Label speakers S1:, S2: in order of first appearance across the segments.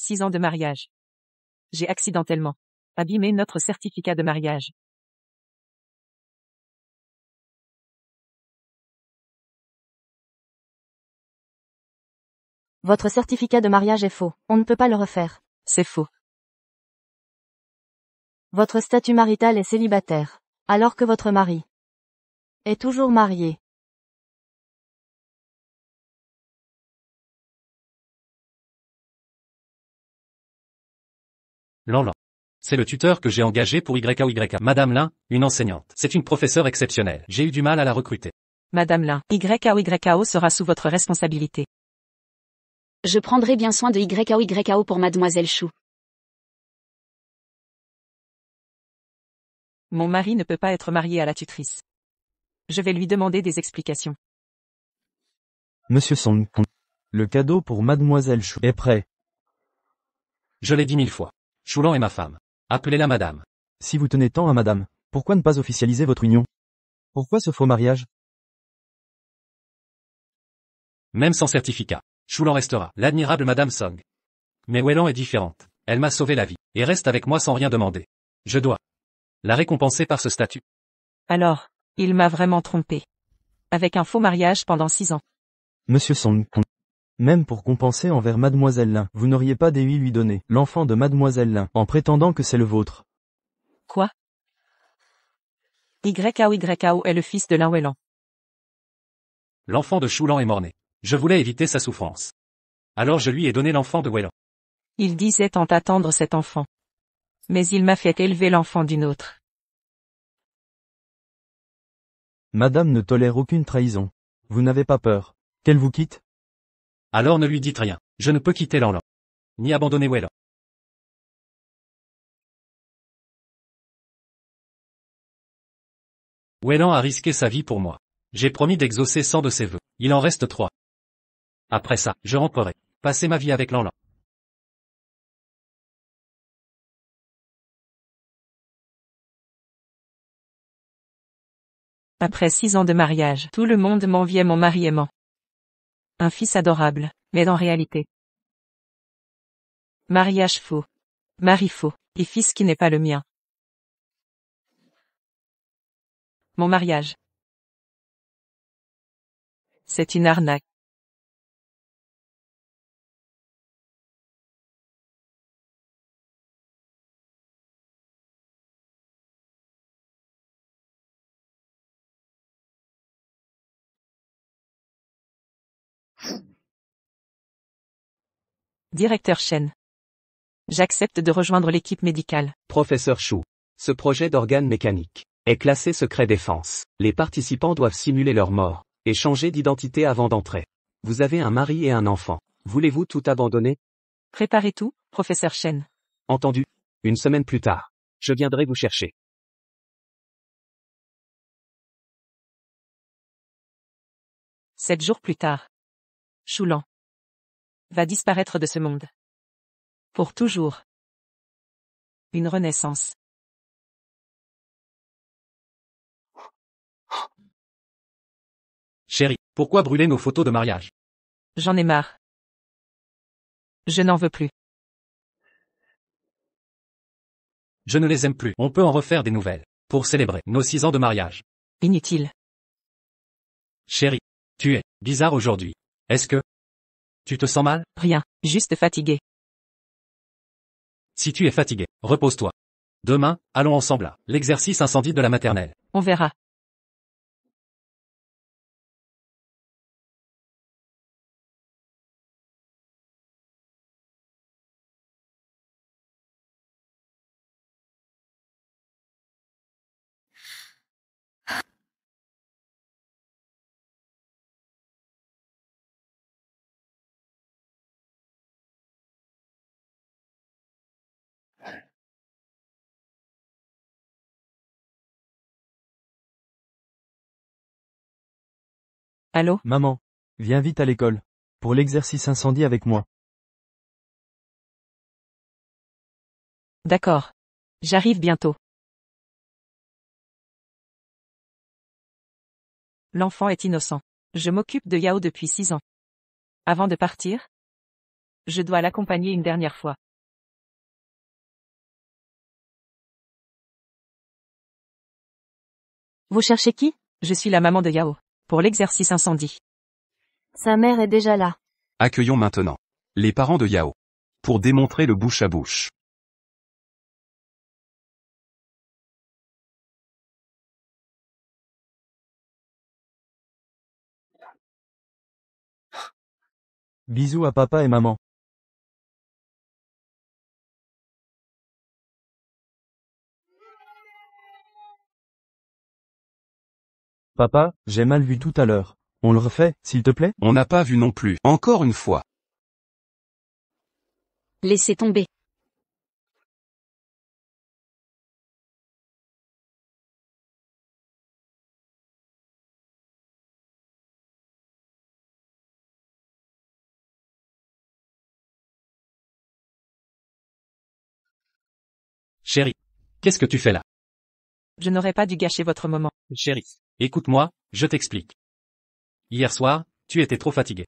S1: 6 ans de mariage. J'ai accidentellement abîmé notre certificat de mariage.
S2: Votre certificat de mariage est faux. On ne peut pas le refaire.
S1: C'est faux.
S2: Votre statut marital est célibataire. Alors que votre mari est toujours marié.
S3: Lanlan. C'est le tuteur que j'ai engagé pour YAOYA. Madame Lin, une enseignante. C'est une professeure exceptionnelle. J'ai eu du mal à la recruter.
S1: Madame Lin, YAOYAO sera sous votre responsabilité.
S4: Je prendrai bien soin de YAOYAO pour Mademoiselle Chou.
S1: Mon mari ne peut pas être marié à la tutrice. Je vais lui demander des explications.
S5: Monsieur Song, le cadeau pour Mademoiselle Chou est prêt.
S3: Je l'ai dit 1000 fois. Choulan est ma femme. Appelez-la madame.
S5: Si vous tenez tant à madame, pourquoi ne pas officialiser votre union? Pourquoi ce faux mariage?
S3: Même sans certificat, Choulan restera l'admirable madame Song. Mais Wellan est différente. Elle m'a sauvé la vie, et reste avec moi sans rien demander. Je dois la récompenser par ce statut.
S1: Alors, il m'a vraiment trompé. Avec un faux mariage pendant 6 ans.
S5: Monsieur Song, même pour compenser envers Mademoiselle Lin, vous n'auriez pas déhu lui donner l'enfant de Mademoiselle Lin, en prétendant que c'est le vôtre.
S1: Quoi? YAOYAO est le fils de Lin Wellan.
S3: L'enfant de Choulan est mort-né. Je voulais éviter sa souffrance. Alors je lui ai donné l'enfant de Wellan.
S1: Il disait tant attendre cet enfant. Mais il m'a fait élever l'enfant d'une autre.
S5: Madame ne tolère aucune trahison. Vous n'avez pas peur qu'elle vous quitte?
S3: Alors ne lui dites rien. Je ne peux quitter Lanlan. Ni abandonner Wellan. Wellan a risqué sa vie pour moi. J'ai promis d'exaucer 100 de ses vœux. Il en reste 3. Après ça, je rentrerai. Passer ma vie avec Lanlan.
S1: Après 6 ans de mariage, tout le monde m'enviait mon mari aimant. Un fils adorable, mais en réalité. Mariage faux. Mari faux, et fils qui n'est pas le mien. Mon mariage. C'est une arnaque. Directeur Chen. J'accepte de rejoindre l'équipe médicale.
S6: Professeur Chou. Ce projet d'organe mécanique est classé secret défense. Les participants doivent simuler leur mort et changer d'identité avant d'entrer. Vous avez un mari et un enfant. Voulez-vous tout abandonner?
S1: Préparez tout, professeur Chen.
S6: Entendu. Une semaine plus tard, je viendrai vous chercher.
S1: Sept jours plus tard. Choulan va disparaître de ce monde. Pour toujours. Une renaissance.
S3: Chérie, pourquoi brûler nos photos de mariage?
S1: J'en ai marre. Je n'en veux plus.
S3: Je ne les aime plus. On peut en refaire des nouvelles. Pour célébrer nos 6 ans de mariage.
S1: Inutile.
S3: Chérie, tu es bizarre aujourd'hui. Est-ce que tu te sens mal?
S1: Rien, juste fatigué.
S3: Si tu es fatigué, repose-toi. Demain, allons ensemble à l'exercice incendie de la maternelle.
S1: On verra. Allô?
S5: Maman, viens vite à l'école. Pour l'exercice incendie avec moi.
S1: D'accord. J'arrive bientôt. L'enfant est innocent. Je m'occupe de Yao depuis 6 ans. Avant de partir, Je dois l'accompagner une dernière fois.
S2: Vous cherchez qui?
S1: Je suis la maman de Yao. Pour l'exercice incendie.
S2: Sa mère est déjà là.
S7: Accueillons maintenant les parents de Yao. Pour démontrer le bouche à bouche.
S5: Bisous à papa et maman. Papa, j'ai mal vu tout à l'heure. On le refait, s'il te plaît?
S7: On n'a pas vu non plus. Encore une fois.
S4: Laissez tomber.
S3: Chérie. Qu'est-ce que tu fais là?
S1: Je n'aurais pas dû gâcher votre moment.
S3: Chérie. Écoute-moi, je t'explique. Hier soir, tu étais trop fatigué.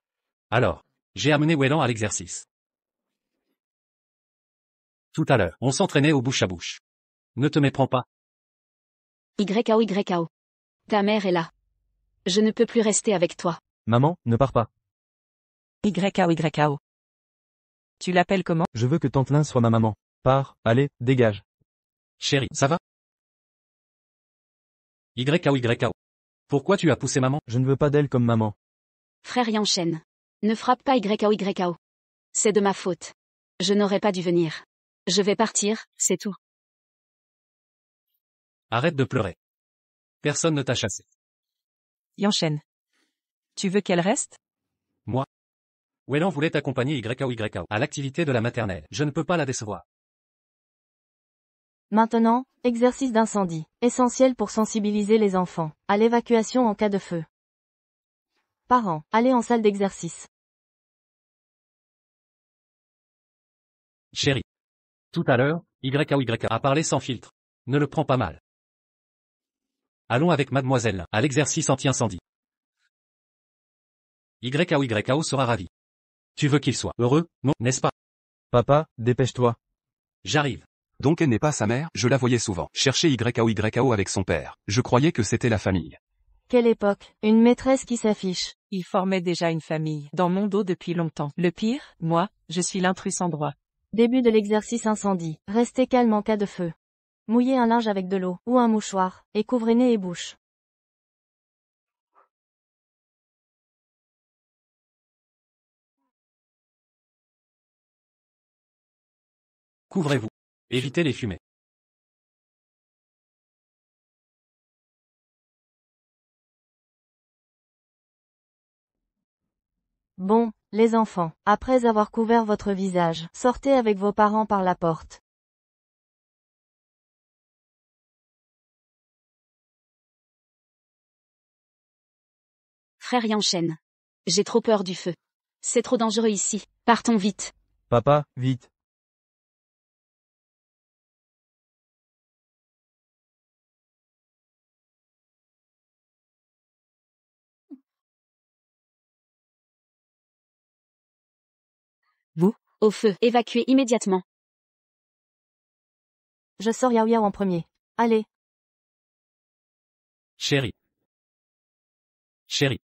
S3: Alors, j'ai amené Wellan à l'exercice. Tout à l'heure, on s'entraînait au bouche à bouche. Ne te méprends pas.
S4: YAO. Ta mère est là. Je ne peux plus rester avec toi.
S5: Maman, ne pars pas.
S1: YAO. Tu l'appelles comment?
S5: Je veux que Tantelin soit ma maman. Pars, allez, dégage.
S3: Chérie, ça va? YAO. Pourquoi tu as poussé maman?
S5: Je ne veux pas d'elle comme maman.
S4: Frère Yanchen. Ne frappe pas YAO. C'est de ma faute. Je n'aurais pas dû venir. Je vais partir, c'est tout.
S3: Arrête de pleurer. Personne ne t'a chassé.
S1: Yanchen. Tu veux qu'elle reste?
S3: Moi. Wellan voulait accompagner YAO à l'activité de la maternelle. Je ne peux pas la décevoir.
S2: Maintenant, exercice d'incendie. Essentiel pour sensibiliser les enfants à l'évacuation en cas de feu. Parents, allez en salle d'exercice.
S3: Chérie. Tout à l'heure, YAO a parlé sans filtre. Ne le prends pas mal. Allons avec mademoiselle à l'exercice anti-incendie. YAO sera ravi. Tu veux qu'il soit heureux, non, n'est-ce pas?
S5: Papa, dépêche-toi.
S3: J'arrive.
S7: Donc elle n'est pas sa mère? Je la voyais souvent chercher YAO avec son père. Je croyais que c'était la famille.
S2: Quelle époque, une maîtresse qui s'affiche.
S1: Il formait déjà une famille dans mon dos depuis longtemps. Le pire, moi, je suis l'intrus sans droit.
S2: Début de l'exercice incendie. Restez calme en cas de feu. Mouillez un linge avec de l'eau, ou un mouchoir, et couvrez nez et bouche.
S3: Couvrez-vous. Évitez les fumées.
S2: Bon, les enfants, après avoir couvert votre visage, sortez avec vos parents par la porte.
S4: Frère Yanchen. J'ai trop peur du feu. C'est trop dangereux ici. Partons vite.
S5: Papa, vite.
S1: Vous?
S4: Au feu. Évacuez immédiatement.
S2: Je sors Yao Yao en premier. Allez.
S3: Chérie. Chérie.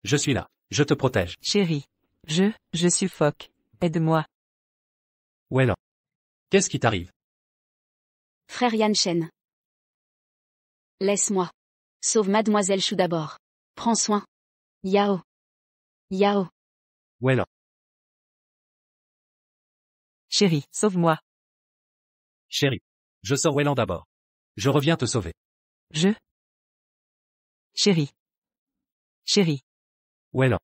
S3: Je suis là. Je te protège.
S1: Chérie. Je suffoque. Aide-moi.
S3: Wellan. Qu'est-ce qui t'arrive?
S4: Frère Yanchen. Laisse-moi. Sauve mademoiselle Chou d'abord. Prends soin. Yao.
S3: Wellan.
S1: Chérie, sauve-moi.
S3: Chérie. Je sors Wellan d'abord. Je reviens te sauver.
S1: Chérie.
S3: Wellan.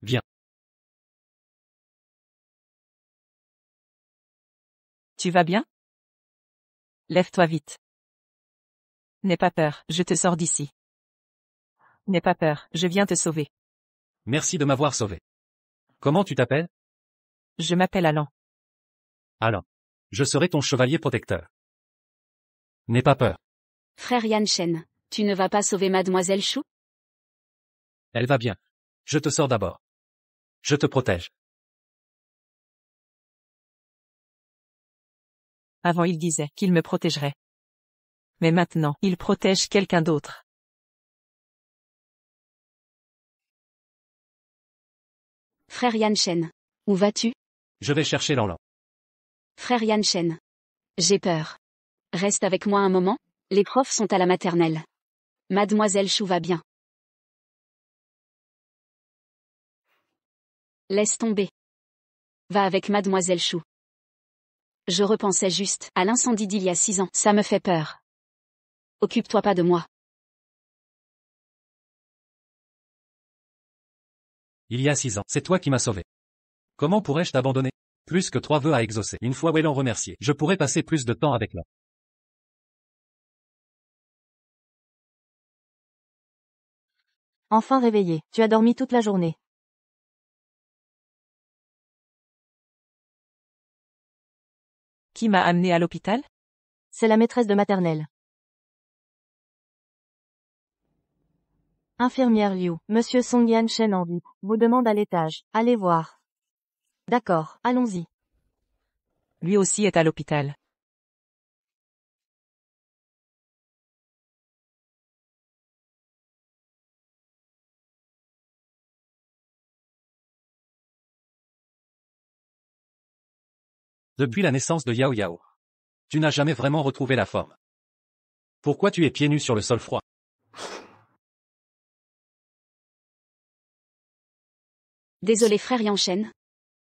S3: Viens.
S1: Tu vas bien? Lève-toi vite. N'aie pas peur, je te sors d'ici. N'aie pas peur, je viens te sauver.
S3: Merci de m'avoir sauvé. Comment tu t'appelles?
S1: Je m'appelle Alan.
S3: Alan. Je serai ton chevalier protecteur. N'aie pas peur.
S4: Frère Yanchen. Tu ne vas pas sauver mademoiselle Chou?
S3: Elle va bien. Je te sors d'abord. Je te protège.
S1: Avant il disait qu'il me protégerait. Mais maintenant, il protège quelqu'un d'autre.
S4: Frère Yanchen. Où vas-tu?
S3: Je vais chercher Lanlan.
S4: Frère Yanchen. J'ai peur. Reste avec moi un moment, les profs sont à la maternelle. Mademoiselle Chou va bien. Laisse tomber. Va avec Mademoiselle Chou. Je repensais juste à l'incendie d'il y a 6 ans, ça me fait peur. Occupe-toi pas de moi.
S3: Il y a 6 ans, c'est toi qui m'as sauvé. Comment pourrais-je t'abandonner? Plus que 3 vœux à exaucer. Une fois Wellan remercié, je pourrais passer plus de temps avec Lan.
S2: Enfin réveillé, tu as dormi toute la journée.
S1: Qui m'a amené à l'hôpital?
S2: C'est la maîtresse de maternelle. Infirmière Liu, Monsieur Song Yan-Shen en vie, vous demande à l'étage. Allez voir. D'accord, allons-y.
S1: Lui aussi est à l'hôpital.
S3: Depuis la naissance de Yao Yao. Tu n'as jamais vraiment retrouvé la forme. Pourquoi tu es pieds nus sur le sol froid?
S4: Désolé frère Yanchen.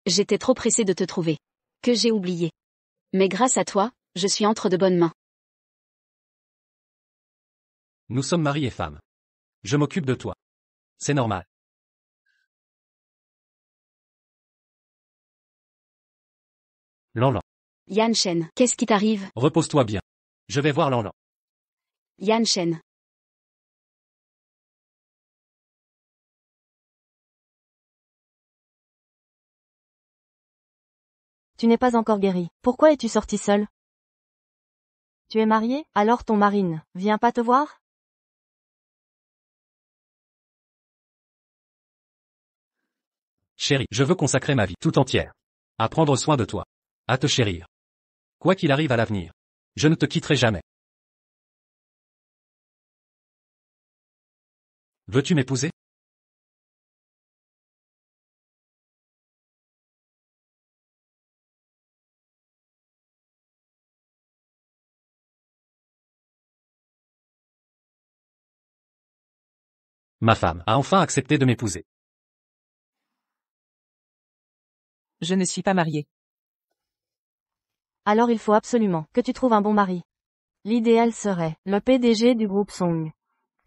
S4: J'étais trop pressé de te trouver. Que j'ai oublié. Mais grâce à toi, je suis entre de bonnes mains.
S3: Nous sommes mari et femme. Je m'occupe de toi. C'est normal. Lanlan.
S4: Yanchen, qu'est-ce qui t'arrive?
S3: Repose-toi bien. Je vais voir Lanlan.
S4: Yanchen.
S2: Tu n'es pas encore guéri. Pourquoi es-tu sorti seul? Tu es marié? Alors ton marine, vient pas te voir?
S3: Chérie, je veux consacrer ma vie tout entière à prendre soin de toi, à te chérir. Quoi qu'il arrive à l'avenir, je ne te quitterai jamais. Veux-tu m'épouser? Ma femme a enfin accepté de m'épouser.
S1: Je ne suis pas mariée.
S2: Alors il faut absolument que tu trouves un bon mari. L'idéal serait le PDG du groupe Song.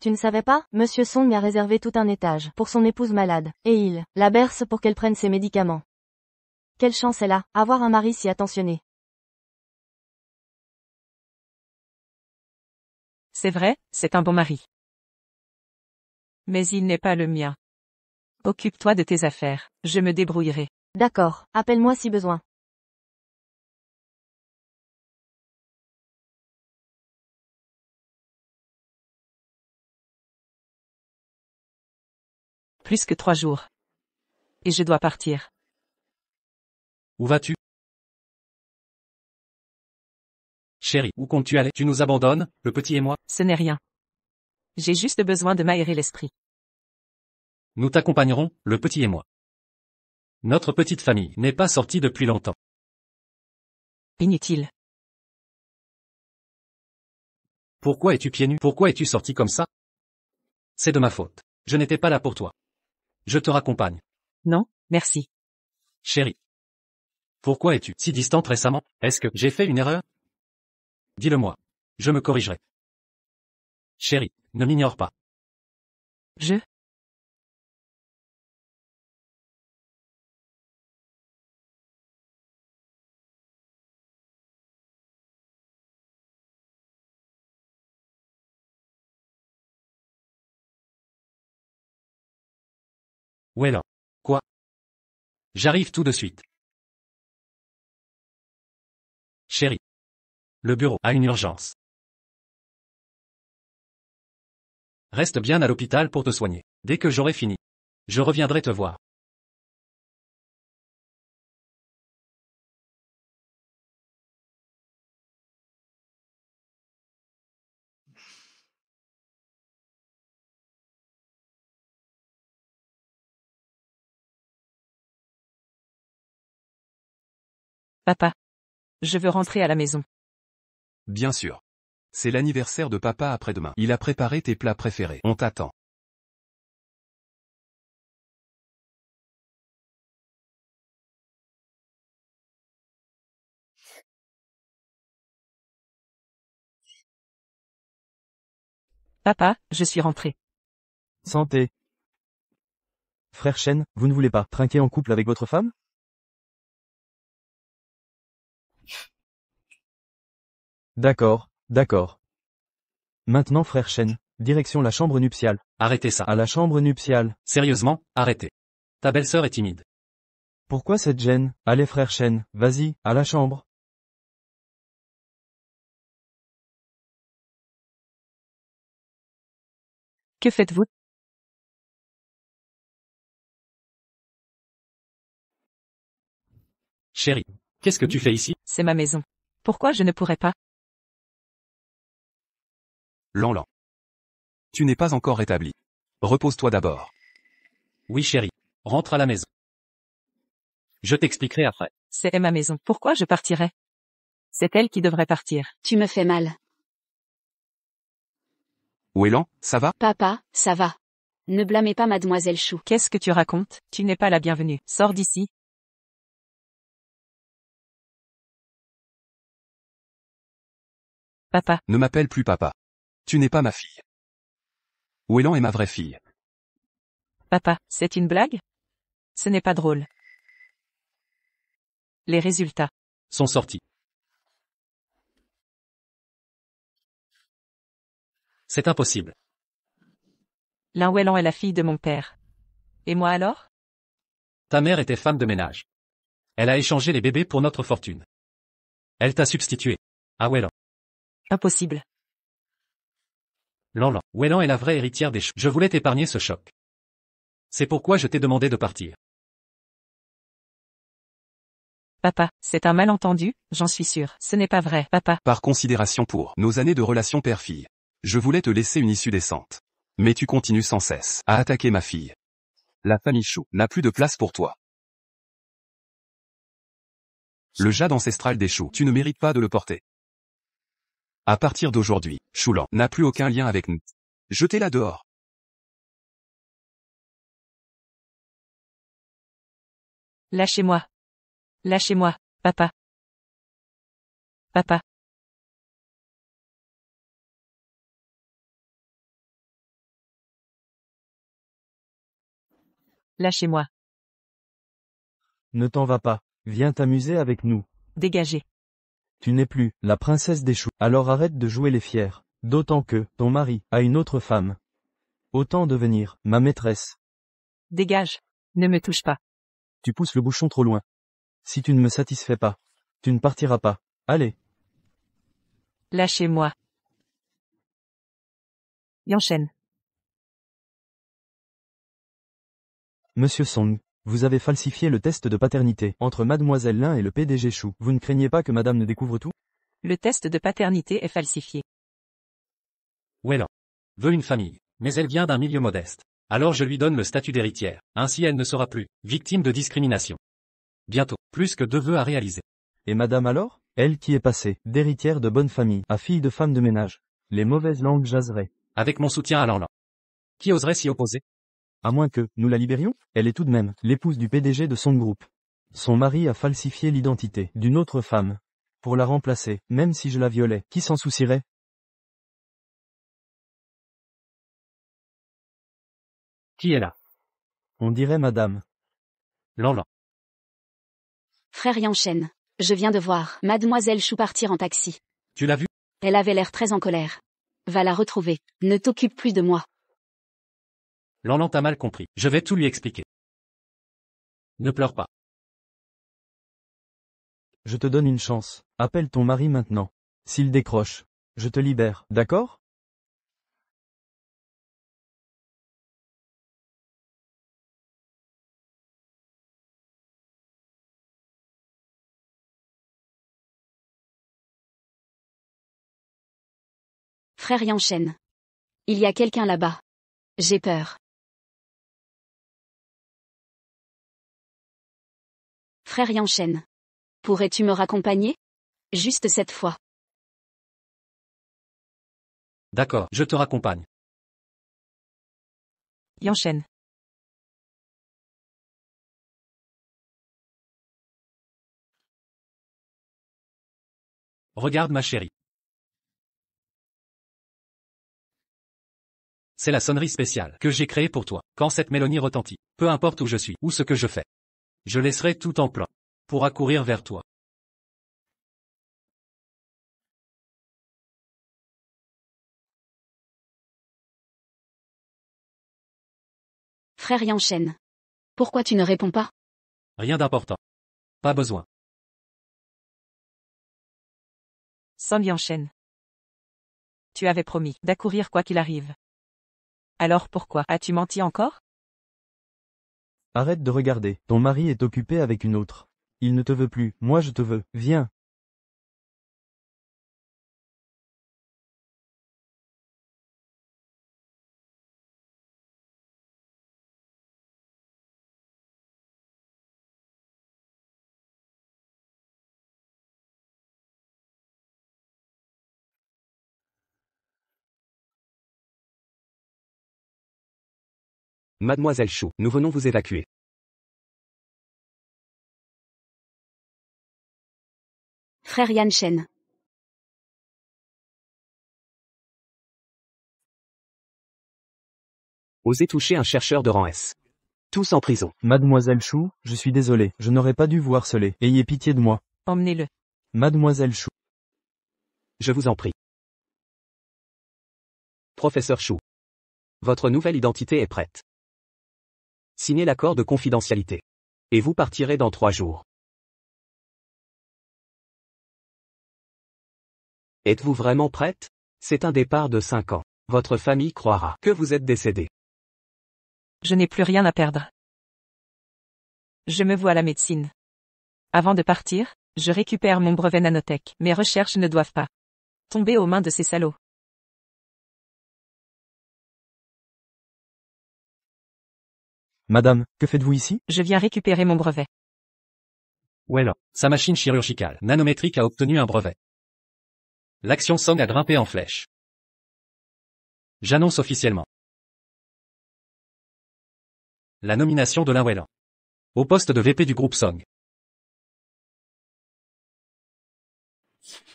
S2: Tu ne savais pas? Monsieur Song a réservé tout un étage pour son épouse malade, et il la berce pour qu'elle prenne ses médicaments. Quelle chance elle a, avoir un mari si attentionné.
S1: C'est vrai, c'est un bon mari. Mais il n'est pas le mien. Occupe-toi de tes affaires, je me débrouillerai.
S2: D'accord, appelle-moi si besoin.
S1: Plus que 3 jours. Et je dois partir.
S3: Où vas-tu? Chérie, où comptes-tu aller? Tu nous abandonnes, le petit et moi?
S1: Ce n'est rien. J'ai juste besoin de m'aérer l'esprit.
S3: Nous t'accompagnerons, le petit et moi. Notre petite famille n'est pas sortie depuis longtemps.
S1: Inutile.
S3: Pourquoi es-tu pieds nus? Pourquoi es-tu sorti comme ça? C'est de ma faute. Je n'étais pas là pour toi. Je te raccompagne.
S1: Non, merci.
S3: Chérie. Pourquoi es-tu si distante récemment? Est-ce que j'ai fait une erreur? Dis-le-moi. Je me corrigerai. Chérie, ne m'ignore pas.
S1: Je?
S3: Wellan. Quoi? J'arrive tout de suite. Chérie. Le bureau a une urgence. Reste bien à l'hôpital pour te soigner. Dès que j'aurai fini, je reviendrai te voir.
S1: Papa. Je veux rentrer à la maison.
S7: Bien sûr. C'est l'anniversaire de papa après-demain. Il a préparé tes plats préférés. On t'attend.
S1: Papa, je suis rentré.
S5: Santé. Frère Chen, vous ne voulez pas trinquer en couple avec votre femme? D'accord, d'accord. Maintenant frère Chen, direction la chambre nuptiale.
S3: Arrêtez ça.
S5: À la chambre nuptiale.
S3: Sérieusement, arrêtez. Ta belle-sœur est timide.
S5: Pourquoi cette gêne? Allez frère Chen, vas-y, à la chambre.
S1: Que faites-vous?
S3: Chérie, qu'est-ce que tu fais ici?
S1: C'est ma maison. Pourquoi je ne pourrais pas?
S7: Lanlan. Tu n'es pas encore rétabli. Repose-toi d'abord.
S3: Oui chérie. Rentre à la maison. Je t'expliquerai après.
S1: C'est ma maison. Pourquoi je partirais? C'est elle qui devrait partir.
S4: Tu me fais mal.
S7: Ouélan, ça va?
S4: Papa, ça va. Ne blâmez pas mademoiselle Chou.
S1: Qu'est-ce que tu racontes? Tu n'es pas la bienvenue. Sors d'ici. Papa.
S7: Ne m'appelle plus papa. Tu n'es pas ma fille. Ouélan est ma vraie fille.
S1: Papa, c'est une blague? Ce n'est pas drôle. Les résultats.
S3: Sont sortis. C'est impossible.
S1: Ouélan est la fille de mon père. Et moi alors?
S3: Ta mère était femme de ménage. Elle a échangé les bébés pour notre fortune. Elle t'a substitué. Ah Ouélan.
S1: Impossible.
S3: Lanlan. Ouélan est la vraie héritière des Chou. Je voulais t'épargner ce choc. C'est pourquoi je t'ai demandé de partir.
S1: Papa, c'est un malentendu, j'en suis sûr. Ce n'est pas vrai, papa.
S7: Par considération pour nos années de relation père-fille. Je voulais te laisser une issue décente. Mais tu continues sans cesse à attaquer ma fille. La famille Chou n'a plus de place pour toi. Le jade ancestral des Chou, tu ne mérites pas de le porter. À partir d'aujourd'hui, Choulan n'a plus aucun lien avec nous. Jetez-la dehors.
S1: Lâchez-moi. Lâchez-moi, papa. Papa. Lâchez-moi.
S5: Ne t'en va pas, viens t'amuser avec nous.
S1: Dégagez.
S5: Tu n'es plus la princesse des choux. Alors arrête de jouer les fiers. D'autant que ton mari a une autre femme. Autant devenir ma maîtresse.
S1: Dégage. Ne me touche pas.
S5: Tu pousses le bouchon trop loin. Si tu ne me satisfais pas, tu ne partiras pas. Allez.
S1: Lâchez-moi. Yanchen.
S5: Monsieur Song, vous avez falsifié le test de paternité entre Mademoiselle Lin et le PDG Chou. Vous ne craignez pas que Madame ne découvre tout?
S1: Le test de paternité est falsifié.
S3: Ouélan. Veut une famille. Mais elle vient d'un milieu modeste. Alors je lui donne le statut d'héritière. Ainsi elle ne sera plus victime de discrimination. Bientôt, plus que 2 vœux à réaliser.
S5: Et Madame alors? Elle qui est passée d'héritière de bonne famille à fille de femme de ménage. Les mauvaises langues jaseraient.
S3: Avec mon soutien à Lanlan. Qui oserait s'y opposer?
S5: À moins que nous la libérions? Elle est tout de même l'épouse du PDG de son groupe. Son mari a falsifié l'identité d'une autre femme. Pour la remplacer, même si je la violais, qui s'en soucierait?
S3: Qui est là?
S5: On dirait Madame.
S3: Lanlan.
S4: Frère Yanchen. Je viens de voir mademoiselle Chou partir en taxi.
S3: Tu l'as vu?
S4: Elle avait l'air très en colère. Va la retrouver. Ne t'occupe plus de moi.
S3: Lanlan t'a mal compris. Je vais tout lui expliquer. Ne pleure pas.
S5: Je te donne une chance. Appelle ton mari maintenant. S'il décroche, je te libère, d'accord?
S4: Frère Yanchen. Il y a quelqu'un là-bas. J'ai peur. Frère Yanchen. Pourrais-tu me raccompagner? Juste cette fois.
S3: D'accord, je te raccompagne.
S1: Yanchen.
S3: Regarde ma chérie. C'est la sonnerie spéciale que j'ai créée pour toi. Quand cette mélodie retentit, peu importe où je suis ou ce que je fais, je laisserai tout en plan pour accourir vers toi.
S4: Frère Yanchen. Pourquoi tu ne réponds pas?
S3: Rien d'important. Pas besoin.
S1: Song Yanchen. Tu avais promis d'accourir quoi qu'il arrive. Alors pourquoi as-tu menti encore?
S5: Arrête de regarder, ton mari est occupé avec une autre. Il ne te veut plus, moi je te veux, viens.
S6: Mademoiselle Chou, nous venons vous évacuer.
S4: Frère Yanchen.
S6: Osez toucher un chercheur de rang S. Tous en prison.
S5: Mademoiselle Chou, je suis désolé, je n'aurais pas dû vous harceler, ayez pitié de moi.
S1: Emmenez-le.
S5: Mademoiselle Chou.
S6: Je vous en prie. Professeur Chou. Votre nouvelle identité est prête. Signez l'accord de confidentialité. Et vous partirez dans 3 jours. Êtes-vous vraiment prête? C'est un départ de 5 ans. Votre famille croira que vous êtes décédé.
S1: Je n'ai plus rien à perdre. Je me voue à la médecine. Avant de partir, je récupère mon brevet nanotech. Mes recherches ne doivent pas tomber aux mains de ces salauds.
S5: Madame, que faites-vous ici?
S1: Je viens récupérer mon brevet.
S3: Well, sa machine chirurgicale nanométrique a obtenu un brevet. L'action Song a grimpé en flèche. J'annonce officiellement la nomination de Whelan au poste de VP du groupe Song.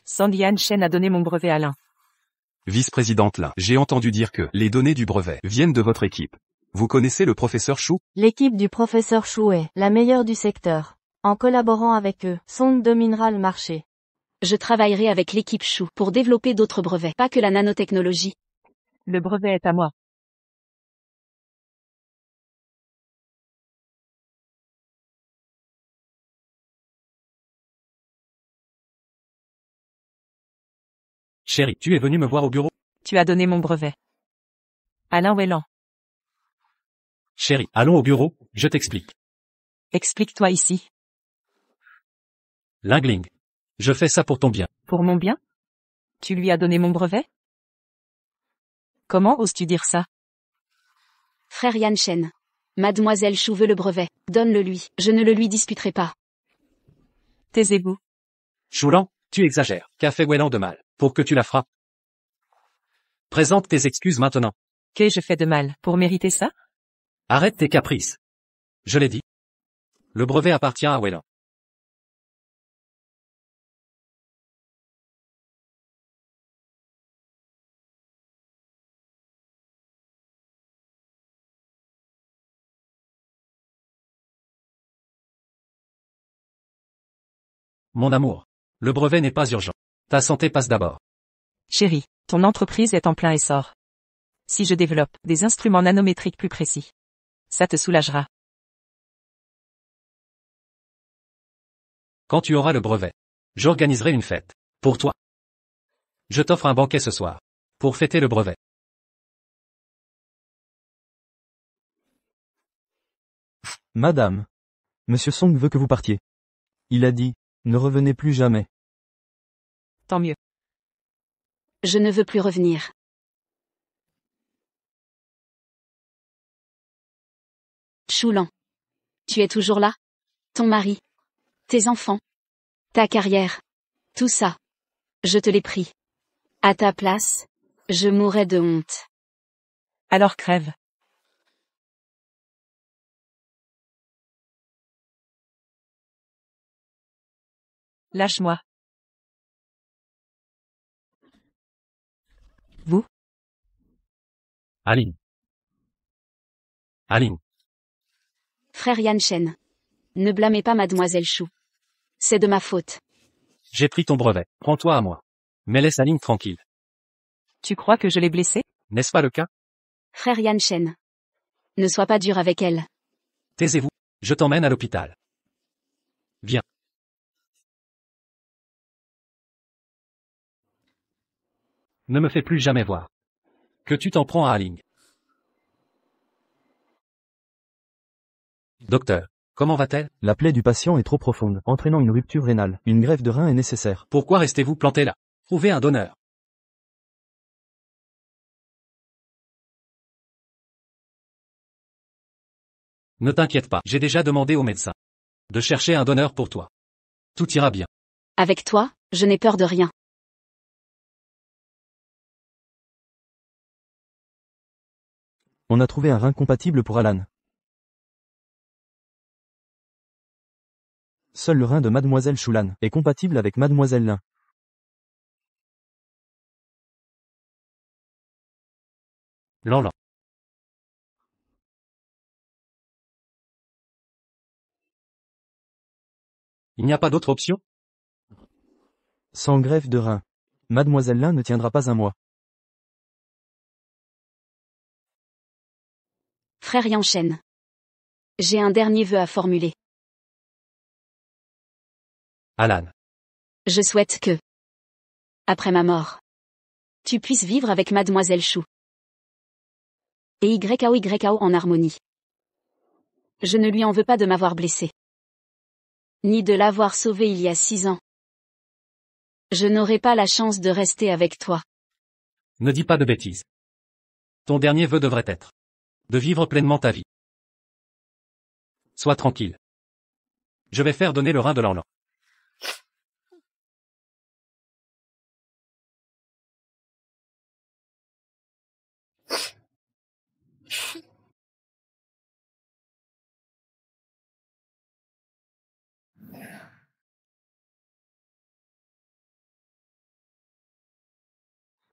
S1: Song Yanchen a donné mon brevet à Alain.
S7: Vice-présidente Lin, j'ai entendu dire que les données du brevet viennent de votre équipe. Vous connaissez le professeur Chou?
S2: L'équipe du professeur Chou est la meilleure du secteur. En collaborant avec eux, Song dominera le marché.
S4: Je travaillerai avec l'équipe Chou pour développer d'autres brevets, pas que la nanotechnologie.
S1: Le brevet est à moi.
S3: Chérie, tu es venu me voir au bureau?
S1: Tu as donné mon brevet. Alain Whelan.
S3: Chérie, allons au bureau, je t'explique.
S1: Explique-toi ici.
S3: Lingling. Je fais ça pour ton bien.
S1: Pour mon bien? Tu lui as donné mon brevet? Comment oses-tu dire ça?
S4: Frère Yanchen. Mademoiselle Chou veut le brevet. Donne-le lui. Je ne le lui disputerai pas.
S1: Taisez-vous.
S3: Choulan, tu exagères. Qu'a fait Whelan de mal, pour que tu la frappes? Présente tes excuses maintenant.
S1: Qu'ai-je fait de mal pour mériter ça?
S3: Arrête tes caprices. Je l'ai dit. Le brevet appartient à Whelan. Mon amour. Le brevet n'est pas urgent. Ta santé passe d'abord.
S1: Chérie, ton entreprise est en plein essor. Si je développe des instruments nanométriques plus précis, ça te soulagera.
S3: Quand tu auras le brevet, j'organiserai une fête. Pour toi. Je t'offre un banquet ce soir. Pour fêter le brevet.
S5: Madame. Monsieur Song veut que vous partiez. Il a dit, ne revenez plus jamais.
S1: Tant mieux.
S4: Je ne veux plus revenir. Choulan. Tu es toujours là? Ton mari? Tes enfants? Ta carrière. Tout ça. Je te l'ai pris. À ta place, je mourrais de honte.
S1: Alors crève. Lâche-moi. Vous?
S3: Aline. Aline.
S4: Frère Yanchen. Ne blâmez pas mademoiselle Chou. C'est de ma faute.
S3: J'ai pris ton brevet. Prends-toi à moi. Mais laisse Aline tranquille.
S1: Tu crois que je l'ai blessée?
S3: N'est-ce pas le cas?
S4: Frère Yanchen. Ne sois pas dur avec elle.
S3: Taisez-vous. Je t'emmène à l'hôpital. Viens. Ne me fais plus jamais voir. Que tu t'en prends à Aline. Docteur, comment va-t-elle?
S5: La plaie du patient est trop profonde, entraînant une rupture rénale. Une greffe de rein est nécessaire.
S3: Pourquoi restez-vous planté là? Trouvez un donneur. Ne t'inquiète pas, j'ai déjà demandé au médecin de chercher un donneur pour toi. Tout ira bien.
S4: Avec toi, je n'ai peur de rien.
S5: On a trouvé un rein compatible pour Alan. Seul le rein de Mademoiselle Choulan est compatible avec Mademoiselle Lin.
S3: Lan. Il n'y a pas d'autre option?
S5: Sans greffe de rein. Mademoiselle Lin ne tiendra pas un mois.
S4: Frère Yanchen. J'ai un dernier vœu à formuler.
S3: Alan.
S4: Je souhaite que, après ma mort, tu puisses vivre avec mademoiselle Chou. Et YKO en harmonie. Je ne lui en veux pas de m'avoir blessé. Ni de l'avoir sauvé il y a 6 ans. Je n'aurai pas la chance de rester avec toi.
S3: Ne dis pas de bêtises. Ton dernier vœu devrait être de vivre pleinement ta vie. Sois tranquille. Je vais faire donner le rein de Lan.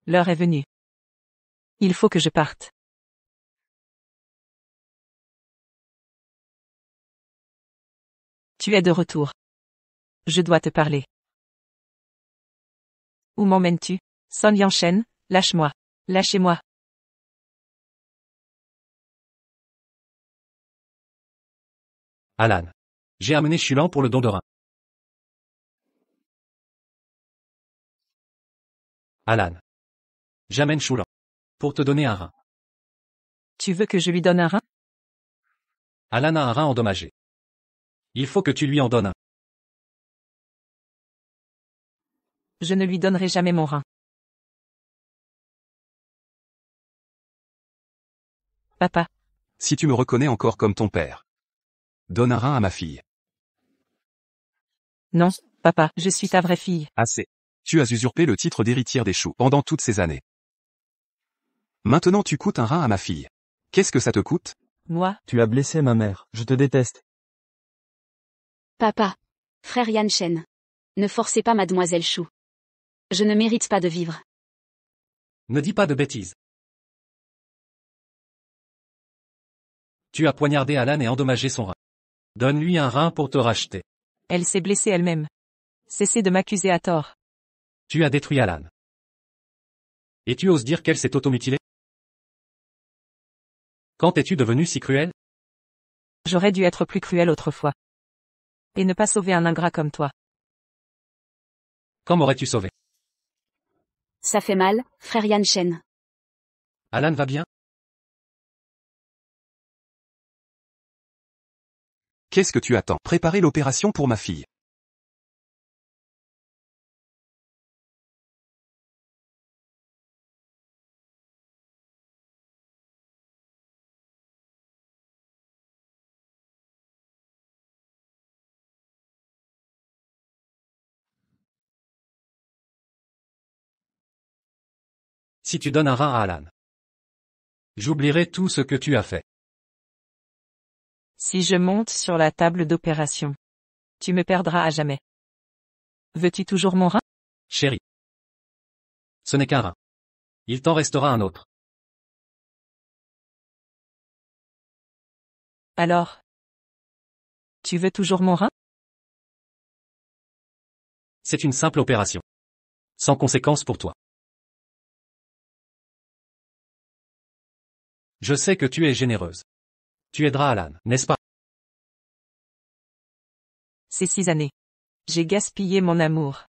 S1: L'heure est venue. Il faut que je parte. Tu es de retour. Je dois te parler. Où m'emmènes-tu? Son Yanchen, lâche-moi. Lâchez-moi.
S3: Alan. J'ai amené Chulan pour le don de rein. Alan. J'amène Chulan pour te donner un rein.
S1: Tu veux que je lui donne un rein?
S3: Alan a un rein endommagé. Il faut que tu lui en donnes un.
S1: Je ne lui donnerai jamais mon rein. Papa.
S7: Si tu me reconnais encore comme ton père. Donne un rein à ma fille.
S1: Non, papa, je suis ta vraie fille.
S7: Assez. Tu as usurpé le titre d'héritière des Choux pendant toutes ces années. Maintenant tu coûtes un rein à ma fille. Qu'est-ce que ça te coûte?
S1: Moi,
S5: Tu as blessé ma mère. Je te déteste.
S4: Papa. Frère Yanchen. Ne forcez pas mademoiselle Chou. Je ne mérite pas de vivre.
S3: Ne dis pas de bêtises. Tu as poignardé Alan et endommagé son rein. Donne-lui un rein pour te racheter.
S1: elle s'est blessée elle-même. Cessez de m'accuser à tort.
S3: Tu as détruit Alan. Et tu oses dire qu'elle s'est automutilée? Quand es-tu devenu si cruel?
S1: J'aurais dû être plus cruel autrefois. Et ne pas sauver un ingrat comme toi.
S3: Quand m'aurais-tu sauvé?
S4: Ça fait mal, frère Yanchen.
S3: Alan va bien?
S7: Qu'est-ce que tu attends? Préparer l'opération pour ma fille.
S3: Si tu donnes un rein à Alan, j'oublierai tout ce que tu as fait.
S1: Si je monte sur la table d'opération, tu me perdras à jamais. Veux-tu toujours mon rein?
S3: Chérie. Ce n'est qu'un rein. Il t'en restera un autre.
S1: Alors, tu veux toujours mon rein?
S3: C'est une simple opération. Sans conséquence pour toi. Je sais que tu es généreuse. Tu aideras Alan, n'est-ce pas?
S1: Ces 6 années. J'ai gaspillé mon amour.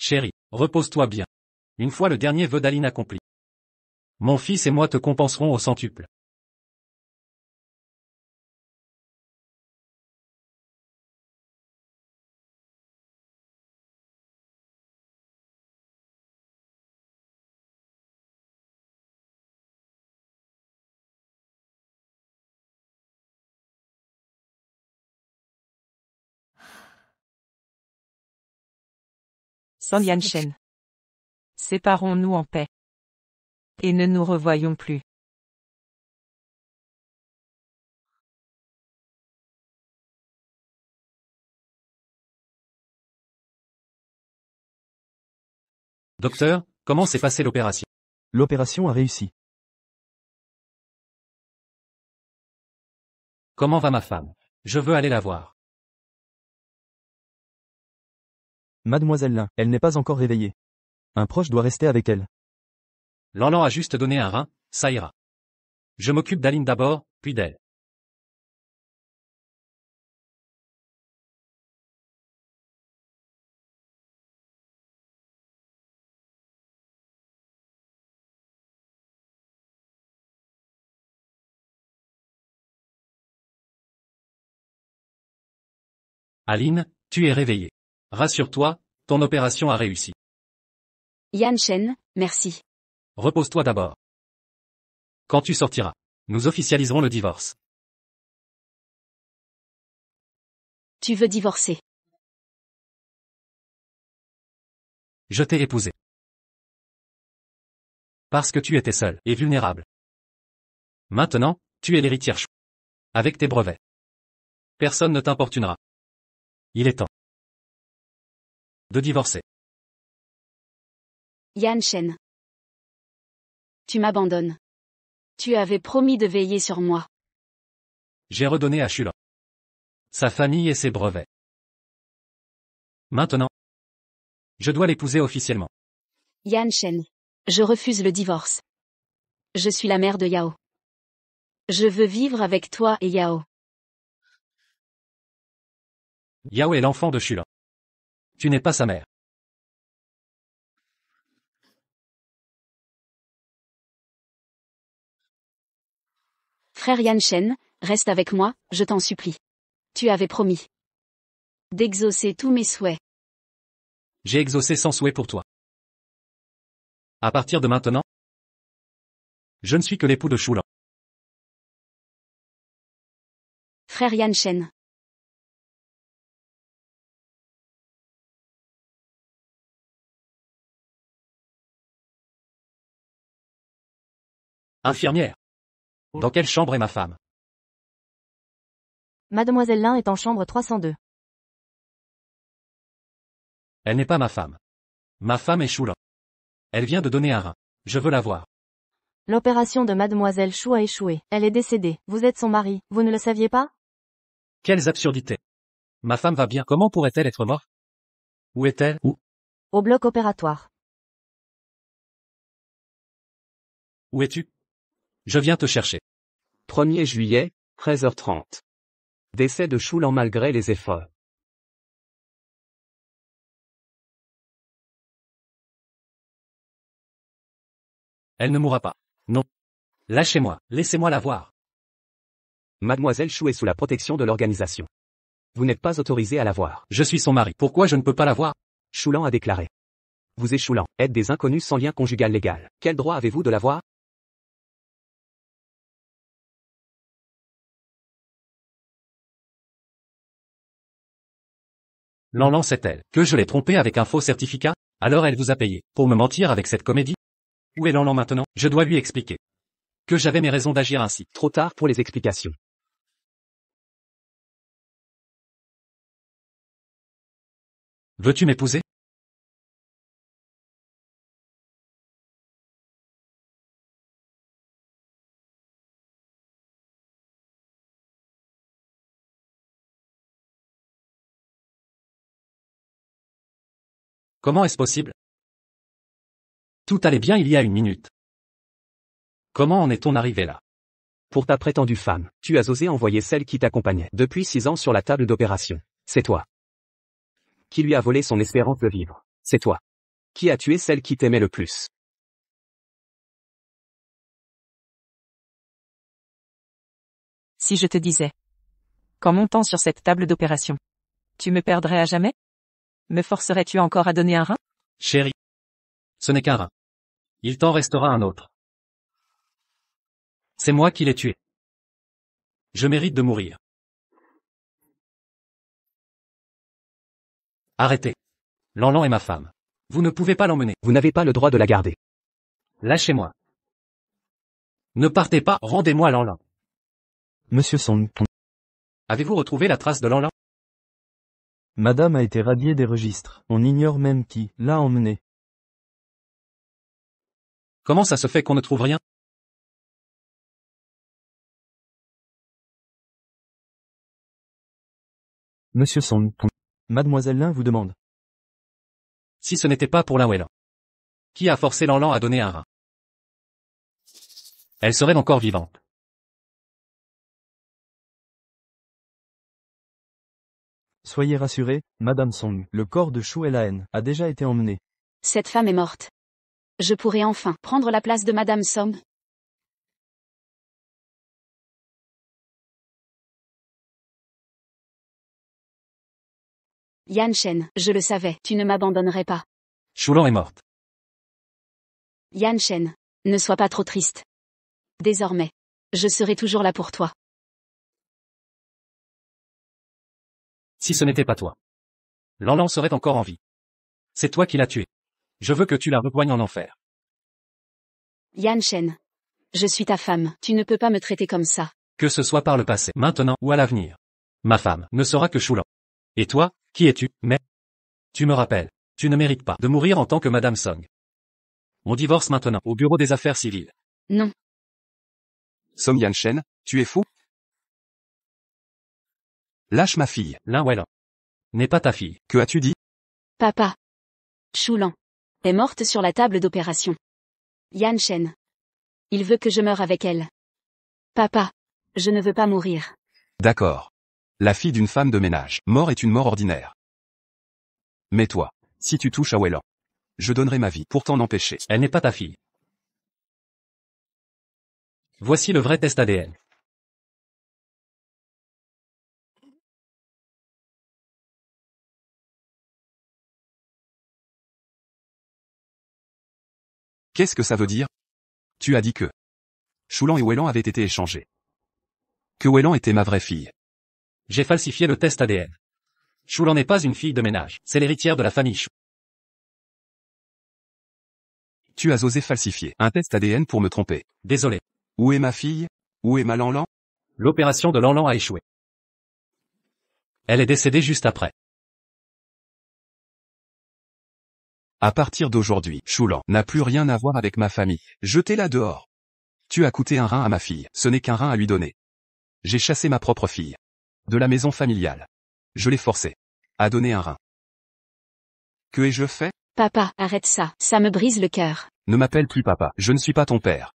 S3: Chérie, repose-toi bien. Une fois le dernier vœu d'Aline accompli, mon fils et moi te compenserons au centuple.
S1: Son Yanchen. Séparons-nous en paix. Et ne nous revoyons plus.
S3: Docteur, comment s'est passée l'opération?
S5: L'opération a réussi.
S3: Comment va ma femme? Je veux aller la voir.
S5: Mademoiselle Lin, elle n'est pas encore réveillée. Un proche doit rester avec elle.
S3: Lanlan a juste donné un rein, ça ira. Je m'occupe d'Aline d'abord, puis d'elle. Aline, tu es réveillée. Rassure-toi, ton opération a réussi.
S4: Yanchen, merci.
S3: Repose-toi d'abord. Quand tu sortiras, nous officialiserons le divorce.
S4: Tu veux divorcer.
S3: Je t'ai épousé. Parce que tu étais seule et vulnérable. Maintenant, tu es l'héritière chou. Avec tes brevets. Personne ne t'importunera. Il est temps de divorcer.
S4: Yanchen. Tu m'abandonnes. Tu avais promis de veiller sur moi.
S3: J'ai redonné à Chulan sa famille et ses brevets. Maintenant, je dois l'épouser officiellement.
S4: Yanchen. Je refuse le divorce. Je suis la mère de Yao. Je veux vivre avec toi et Yao.
S3: Yao est l'enfant de Chulan. Tu n'es pas sa mère.
S4: Frère Yanchen, reste avec moi, je t'en supplie. Tu avais promis d'exaucer tous mes souhaits.
S3: J'ai exaucé sans souhait pour toi. À partir de maintenant, je ne suis que l'époux de Chulan.
S4: Frère Yanchen.
S3: Infirmière. Dans quelle chambre est ma femme?
S2: Mademoiselle Lin est en chambre 302.
S3: Elle n'est pas ma femme. Ma femme est Chulan. Elle vient de donner un rein. Je veux la voir.
S2: L'opération de Mademoiselle Chou a échoué. Elle est décédée. Vous êtes son mari. Vous ne le saviez pas?
S3: Quelles absurdités. Ma femme va bien. Comment pourrait-elle être morte? Où est-elle? Où?
S2: Au bloc opératoire.
S3: Où es-tu? Je viens te chercher.
S6: 1er juillet, 13h30. Décès de Chulan malgré les efforts.
S3: Elle ne mourra pas. Non. Lâchez-moi, laissez-moi la voir.
S6: Mademoiselle Chou est sous la protection de l'organisation. Vous n'êtes pas autorisé à la voir.
S3: Je suis son mari. Pourquoi je ne peux pas la voir?
S6: Choulan a déclaré. Vous et Choulan êtes des inconnus sans lien conjugal légal. Quel droit avez-vous de la voir?
S3: Lanlan sait-elle que je l'ai trompée avec un faux certificat? Alors elle vous a payé pour me mentir avec cette comédie? Où est Lanlan maintenant? Je dois lui expliquer que j'avais mes raisons d'agir ainsi.
S6: Trop tard pour les explications.
S3: Veux-tu m'épouser? Comment est-ce possible? Tout allait bien il y a une minute. Comment en est-on arrivé là?
S6: Pour ta prétendue femme, tu as osé envoyer celle qui t'accompagnait depuis 6 ans sur la table d'opération. C'est toi. Qui lui a volé son espérance de vivre? C'est toi. Qui a tué celle qui t'aimait le plus?
S1: Si je te disais qu'en montant sur cette table d'opération, tu me perdrais à jamais? Me forcerais-tu encore à donner un rein?
S3: Chérie, ce n'est qu'un rein. Il t'en restera un autre. C'est moi qui l'ai tué. Je mérite de mourir. Arrêtez. Lanlan est ma femme. Vous ne pouvez pas l'emmener.
S6: Vous n'avez pas le droit de la garder.
S3: Lâchez-moi. Ne partez pas, rendez-moi Lanlan.
S5: Monsieur Song.
S3: Avez-vous retrouvé la trace de Lanlan?
S5: Madame a été radiée des registres. On ignore même qui l'a emmenée.
S3: Comment ça se fait qu'on ne trouve rien?
S5: Monsieur Song. Mademoiselle Lin vous demande.
S3: Si ce n'était pas pour la Wellan. Qui a forcé Lanlan à donner un rein? Elle serait encore vivante.
S5: Soyez rassurés, Madame Song, le corps de Chou El-Aen a déjà été emmené.
S4: Cette femme est morte. Je pourrai enfin prendre la place de Madame Song. Yan Shen, je le savais, tu ne m'abandonnerais pas.
S3: Choulan est morte.
S4: Yan Shen, ne sois pas trop triste. Désormais, je serai toujours là pour toi.
S3: Si ce n'était pas toi, Lanlan serait encore en vie. C'est toi qui l'as tué. Je veux que tu la rejoignes en enfer.
S4: Yan Shen, je suis ta femme, tu ne peux pas me traiter comme ça.
S3: Que ce soit par le passé, maintenant ou à l'avenir. Ma femme ne sera que Choulan. Et toi, qui es-tu? Mais tu me rappelles, tu ne mérites pas de mourir en tant que Madame Song. On divorce maintenant au bureau des affaires civiles.
S4: Non.
S7: Song Yan-Shen, tu es fou? Lâche ma fille.
S3: Lin Wellan n'est pas ta fille.
S7: Que as-tu dit?
S4: Papa. Choulan est morte sur la table d'opération. Yan Shen. Il veut que je meure avec elle. Papa. Je ne veux pas mourir.
S7: D'accord. La fille d'une femme de ménage. Mort est une mort ordinaire. Mais toi, si tu touches à Wellan, je donnerai ma vie pour t'en empêcher.
S3: Elle n'est pas ta fille. Voici le vrai test ADN.
S7: Qu'est-ce que ça veut dire? Tu as dit que Choulan et Wellan avaient été échangés. Que Wellan était ma vraie fille.
S3: J'ai falsifié le test ADN. Choulan n'est pas une fille de ménage, c'est l'héritière de la famille Chou.
S7: Tu as osé falsifier un test ADN pour me tromper.
S3: Désolé.
S7: Où est ma fille? Où est ma Lanlan?
S3: L'opération de Lanlan a échoué. Elle est décédée juste après.
S7: À partir d'aujourd'hui, Choulan n'a plus rien à voir avec ma famille. Jetez-la dehors. Tu as coûté un rein à ma fille, ce n'est qu'un rein à lui donner. J'ai chassé ma propre fille de la maison familiale. Je l'ai forcée à donner un rein. Que ai-je fait?
S4: Papa, arrête ça, ça me brise le cœur.
S7: Ne m'appelle plus papa, je ne suis pas ton père.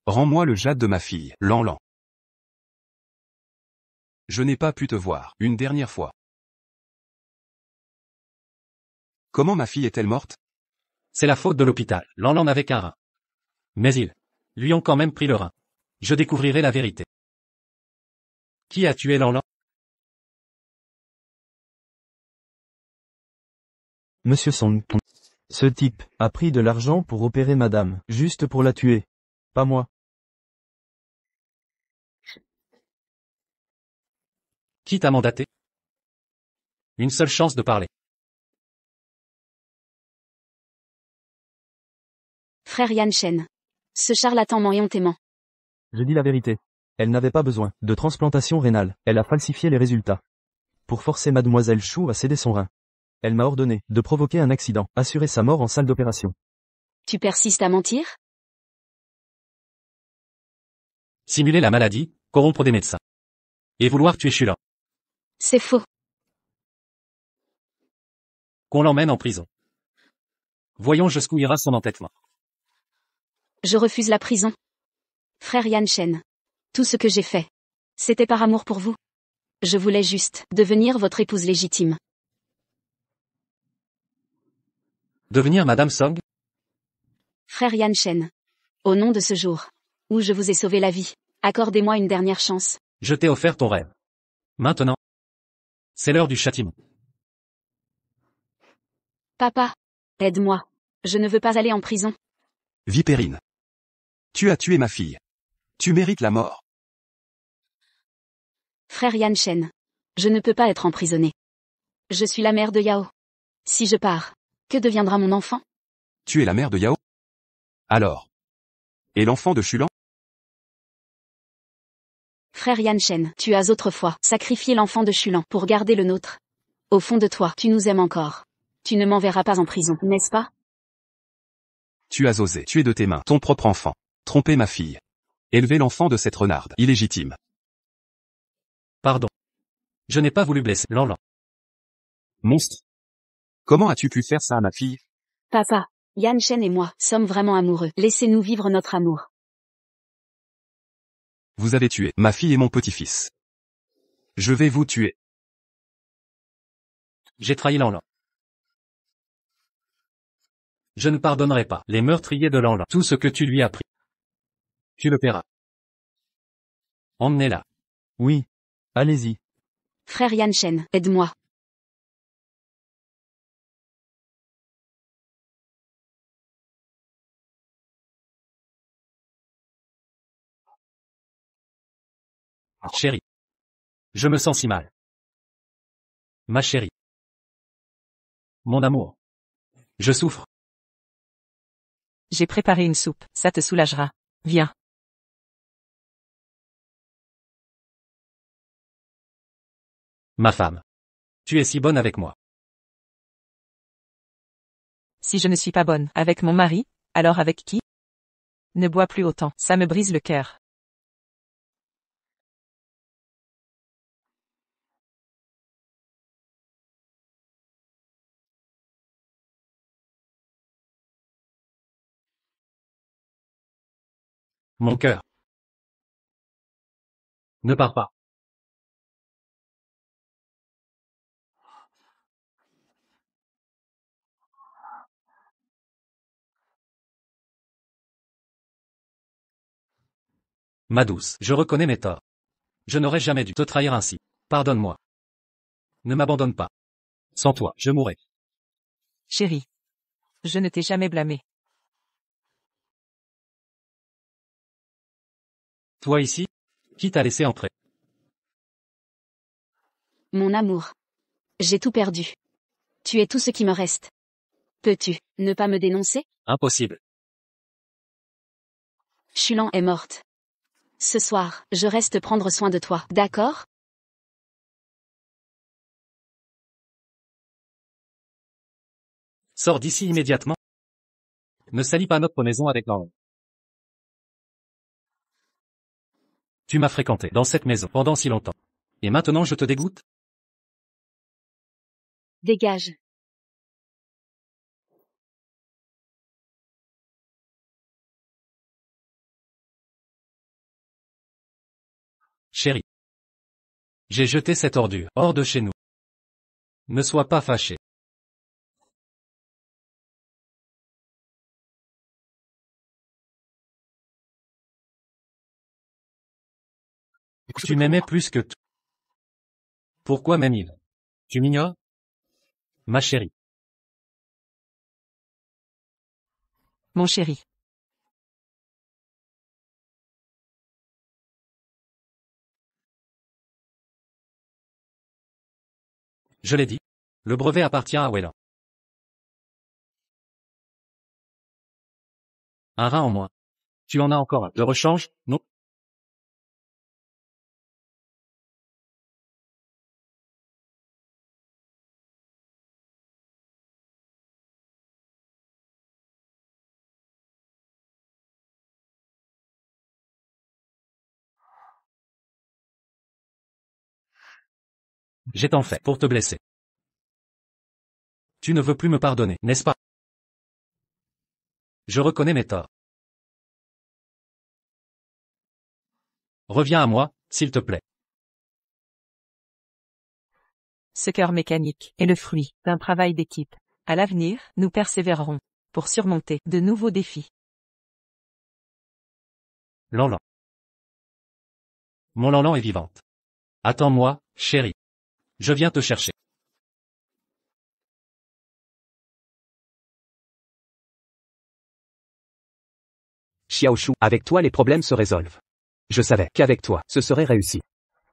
S7: Rends-moi le jade de ma fille, Lanlan. Je n'ai pas pu te voir une dernière fois. Comment ma fille est-elle morte?
S3: C'est la faute de l'hôpital. Lanlan n'avait qu'un rein. Mais ils lui ont quand même pris le rein. Je découvrirai la vérité. Qui a tué Lanlan?
S5: Monsieur Song. Ce type a pris de l'argent pour opérer madame, juste pour la tuer. Pas moi.
S3: Qui t'a mandaté? Une seule chance de parler.
S4: Frère Yan Shen. Ce charlatan ment éhontément.
S5: Je dis la vérité. Elle n'avait pas besoin de transplantation rénale. Elle a falsifié les résultats. Pour forcer mademoiselle Chou à céder son rein. Elle m'a ordonné de provoquer un accident, assurer sa mort en salle d'opération.
S4: Tu persistes à mentir?
S3: Simuler la maladie, corrompre des médecins. Et vouloir tuer Chulan.
S4: C'est faux.
S3: Qu'on l'emmène en prison. Voyons jusqu'où ira son entêtement.
S4: Je refuse la prison. Frère Yan Shen. Tout ce que j'ai fait. C'était par amour pour vous. Je voulais juste devenir votre épouse légitime.
S3: Devenir Madame Song?
S4: Frère Yan Shen. Au nom de ce jour, où je vous ai sauvé la vie, accordez-moi une dernière chance.
S3: Je t'ai offert ton rêve. Maintenant, c'est l'heure du châtiment.
S4: Papa, aide-moi. Je ne veux pas aller en prison.
S7: Vipérine. Tu as tué ma fille. Tu mérites la mort.
S4: Frère Yan Shen. Je ne peux pas être emprisonné. Je suis la mère de Yao. Si je pars, que deviendra mon enfant?
S7: Tu es la mère de Yao? Alors. Et l'enfant de Chulan?
S4: Frère Yan Shen, tu as autrefois sacrifié l'enfant de Chulan pour garder le nôtre. Au fond de toi, tu nous aimes encore. Tu ne m'enverras pas en prison, n'est-ce pas?
S7: Tu as osé tuer de tes mains ton propre enfant, tromper ma fille, élever l'enfant de cette renarde illégitime.
S3: Pardon. Je n'ai pas voulu blesser Lanlan.
S7: Monstre. Comment as-tu pu faire ça à ma fille?
S4: Papa, Yan Shen et moi sommes vraiment amoureux. Laissez-nous vivre notre amour.
S7: Vous avez tué ma fille et mon petit-fils. Je vais vous tuer.
S3: J'ai trahi Lanlan. Je ne pardonnerai pas les meurtriers de Lanlan. Tout ce que tu lui as pris. Tu le paieras. Emmenez-la.
S5: Oui. Allez-y.
S4: Frère Yan Shen, aide-moi.
S3: Chérie. Je me sens si mal. Ma chérie. Mon amour. Je souffre.
S1: J'ai préparé une soupe, ça te soulagera. Viens.
S3: Ma femme. Tu es si bonne avec moi.
S1: Si je ne suis pas bonne avec mon mari, alors avec qui? Ne bois plus autant, ça me brise le cœur.
S3: Mon cœur. Ne pars pas. Ma douce, je reconnais mes torts. Je n'aurais jamais dû te trahir ainsi. Pardonne-moi. Ne m'abandonne pas. Sans toi, je mourrais.
S1: Chérie. Je ne t'ai jamais blâmé.
S3: Toi ici? Qui t'a laissé entrer?
S4: Mon amour. J'ai tout perdu. Tu es tout ce qui me reste. Peux-tu ne pas me dénoncer?
S3: Impossible.
S4: Chulan est morte. Ce soir, je reste prendre soin de toi, d'accord?
S3: Sors d'ici immédiatement. Ne salis pas notre maison avec l'ordre. Tu m'as fréquenté dans cette maison pendant si longtemps. Et maintenant je te dégoûte?
S4: Dégage.
S3: Chérie. J'ai jeté cette ordure hors de chez nous. Ne sois pas fâché. Tu m'aimais plus que tout. Pourquoi m'aime-il? Tu m'ignores? Ma chérie.
S1: mon chéri.
S3: Je l'ai dit. Le brevet appartient à Whelan. Un rein en moins. Tu en as encore un. Je rechange? Non. J'ai tant fait pour te blesser. Tu ne veux plus me pardonner, n'est-ce pas? Je reconnais mes torts. Reviens à moi, s'il te plaît.
S1: Ce cœur mécanique est le fruit d'un travail d'équipe. À l'avenir, nous persévérerons pour surmonter de nouveaux défis.
S3: Lanlan. Mon Lanlan est vivante. Attends-moi, chérie. Je viens te chercher.
S6: Xiaoshu, avec toi les problèmes se résolvent. Je savais qu'avec toi, ce serait réussi.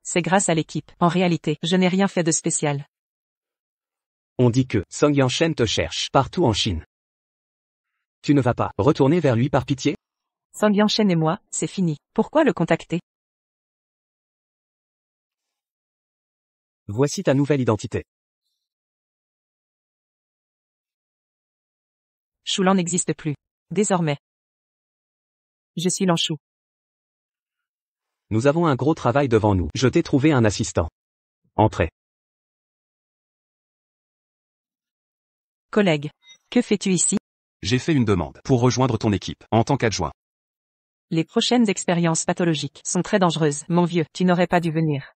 S1: C'est grâce à l'équipe. En réalité, je n'ai rien fait de spécial.
S6: On dit que Song Yanshen te cherche partout en Chine. Tu ne vas pas retourner vers lui par pitié?
S1: Song Yanshen et moi, c'est fini. Pourquoi le contacter?
S6: Voici ta nouvelle identité.
S1: Shulan n'existe plus. Désormais. Je suis Lanchou.
S6: Nous avons un gros travail devant nous. Je t'ai trouvé un assistant. Entrez.
S1: Collègue. Que fais-tu ici?
S7: J'ai fait une demande pour rejoindre ton équipe en tant qu'adjoint.
S1: Les prochaines expériences pathologiques sont très dangereuses. Mon vieux, tu n'aurais pas dû venir.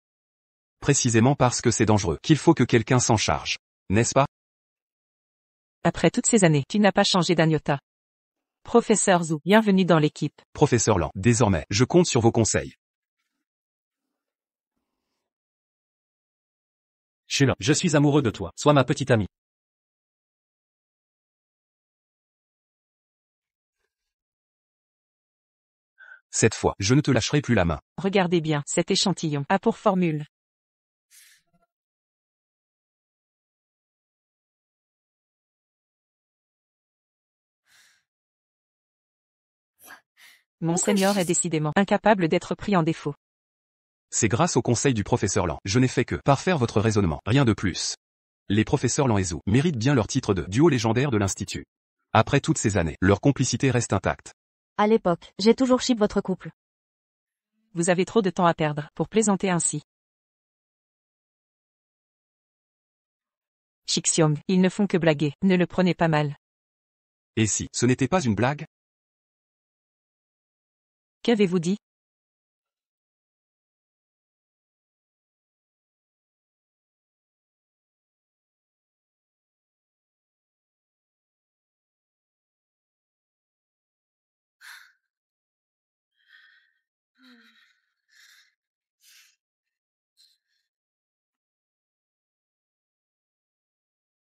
S7: Précisément parce que c'est dangereux qu'il faut que quelqu'un s'en charge. N'est-ce pas?
S1: Après toutes ces années, tu n'as pas changé d'un iota. Professeur Zhu, bienvenue dans l'équipe.
S7: Professeur Lan, désormais, je compte sur vos conseils.
S3: Shulan, je suis amoureux de toi. Sois ma petite amie.
S7: Cette fois, je ne te lâcherai plus la main.
S1: Regardez bien, cet échantillon a pour formule. Monseigneur est décidément incapable d'être pris en défaut.
S7: C'est grâce au conseil du professeur Lan. Je n'ai fait que parfaire votre raisonnement, rien de plus. Les professeurs Lan et Zhu méritent bien leur titre de duo légendaire de l'Institut. Après toutes ces années, leur complicité reste intacte.
S2: À l'époque, j'ai toujours chip votre couple.
S1: Vous avez trop de temps à perdre pour plaisanter ainsi. Shixiong, ils ne font que blaguer, ne le prenez pas mal.
S7: Et si ce n'était pas une blague?
S1: Qu'avez-vous dit?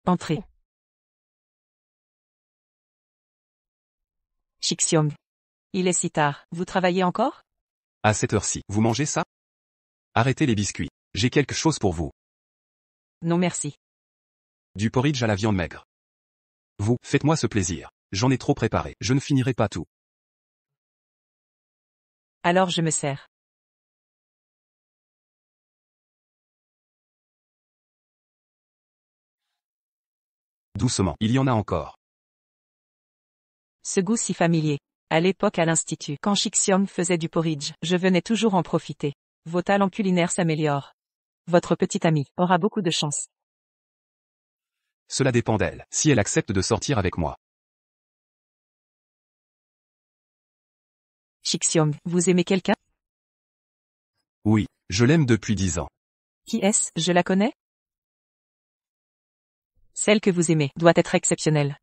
S1: Entrez. Shixiong. Il est si tard, vous travaillez encore?
S7: À cette heure-ci, vous mangez ça? Arrêtez les biscuits. J'ai quelque chose pour vous.
S1: Non merci.
S7: Du porridge à la viande maigre. Vous, faites-moi ce plaisir. J'en ai trop préparé, je ne finirai pas tout.
S1: Alors je me sers.
S7: Doucement, il y en a encore.
S1: Ce goût si familier. À l'époque à l'institut, quand Shixiong faisait du porridge, je venais toujours en profiter. Vos talents culinaires s'améliorent. Votre petite amie aura beaucoup de chance.
S7: Cela dépend d'elle, si elle accepte de sortir avec moi.
S1: Shixiong, vous aimez quelqu'un?
S7: Oui, je l'aime depuis 10 ans.
S1: Qui est-ce? Je la connais? Celle que vous aimez doit être exceptionnelle.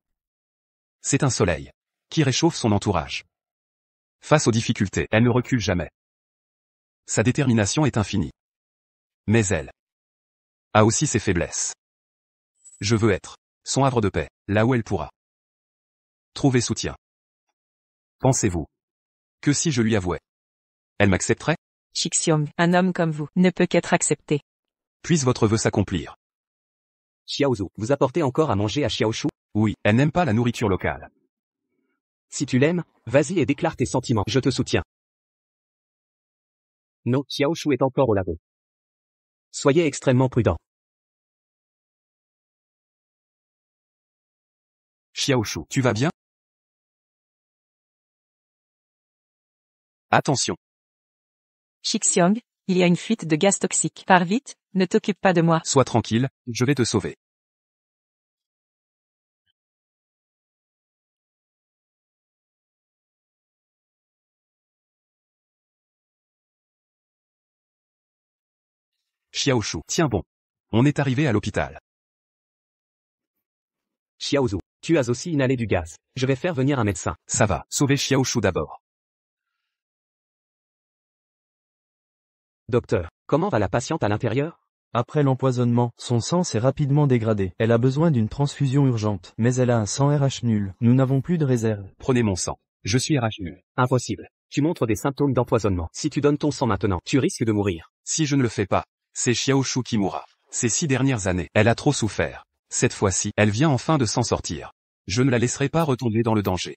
S7: C'est un soleil qui réchauffe son entourage. Face aux difficultés, elle ne recule jamais. Sa détermination est infinie. Mais elle a aussi ses faiblesses. Je veux être son havre de paix, là où elle pourra trouver soutien. Pensez-vous que si je lui avouais, elle m'accepterait?
S1: Shixiong, un homme comme vous, ne peut qu'être accepté.
S7: Puisse votre vœu s'accomplir.
S6: Xiaozu, vous apportez encore à manger à Xiaoshu?
S7: Oui, elle n'aime pas la nourriture locale.
S6: Si tu l'aimes, vas-y et déclare tes sentiments, je te soutiens. Non, Xiaoshu est encore au labo. Soyez extrêmement prudent.
S7: Xiaoshu, tu vas bien? Attention.
S1: Shixiong, il y a une fuite de gaz toxique. Pars vite, ne t'occupe pas de moi.
S7: Sois tranquille, je vais te sauver. Xiaoshu, tiens bon. On est arrivé à l'hôpital.
S6: Xiaozu, tu as aussi inhalé du gaz. Je vais faire venir un médecin.
S7: Ça va, sauvez Xiaoshu d'abord.
S6: Docteur, comment va la patiente à l'intérieur?
S5: Après l'empoisonnement, son sang s'est rapidement dégradé. Elle a besoin d'une transfusion urgente, mais elle a un sang RH nul. Nous n'avons plus de réserve.
S7: Prenez mon sang. Je suis RH nul.
S6: Impossible. Tu montres des symptômes d'empoisonnement. Si tu donnes ton sang maintenant, tu risques de mourir.
S7: Si je ne le fais pas, c'est Xiaoshu qui mourra. Ces 6 dernières années, elle a trop souffert. Cette fois-ci, elle vient enfin de s'en sortir. Je ne la laisserai pas retomber dans le danger.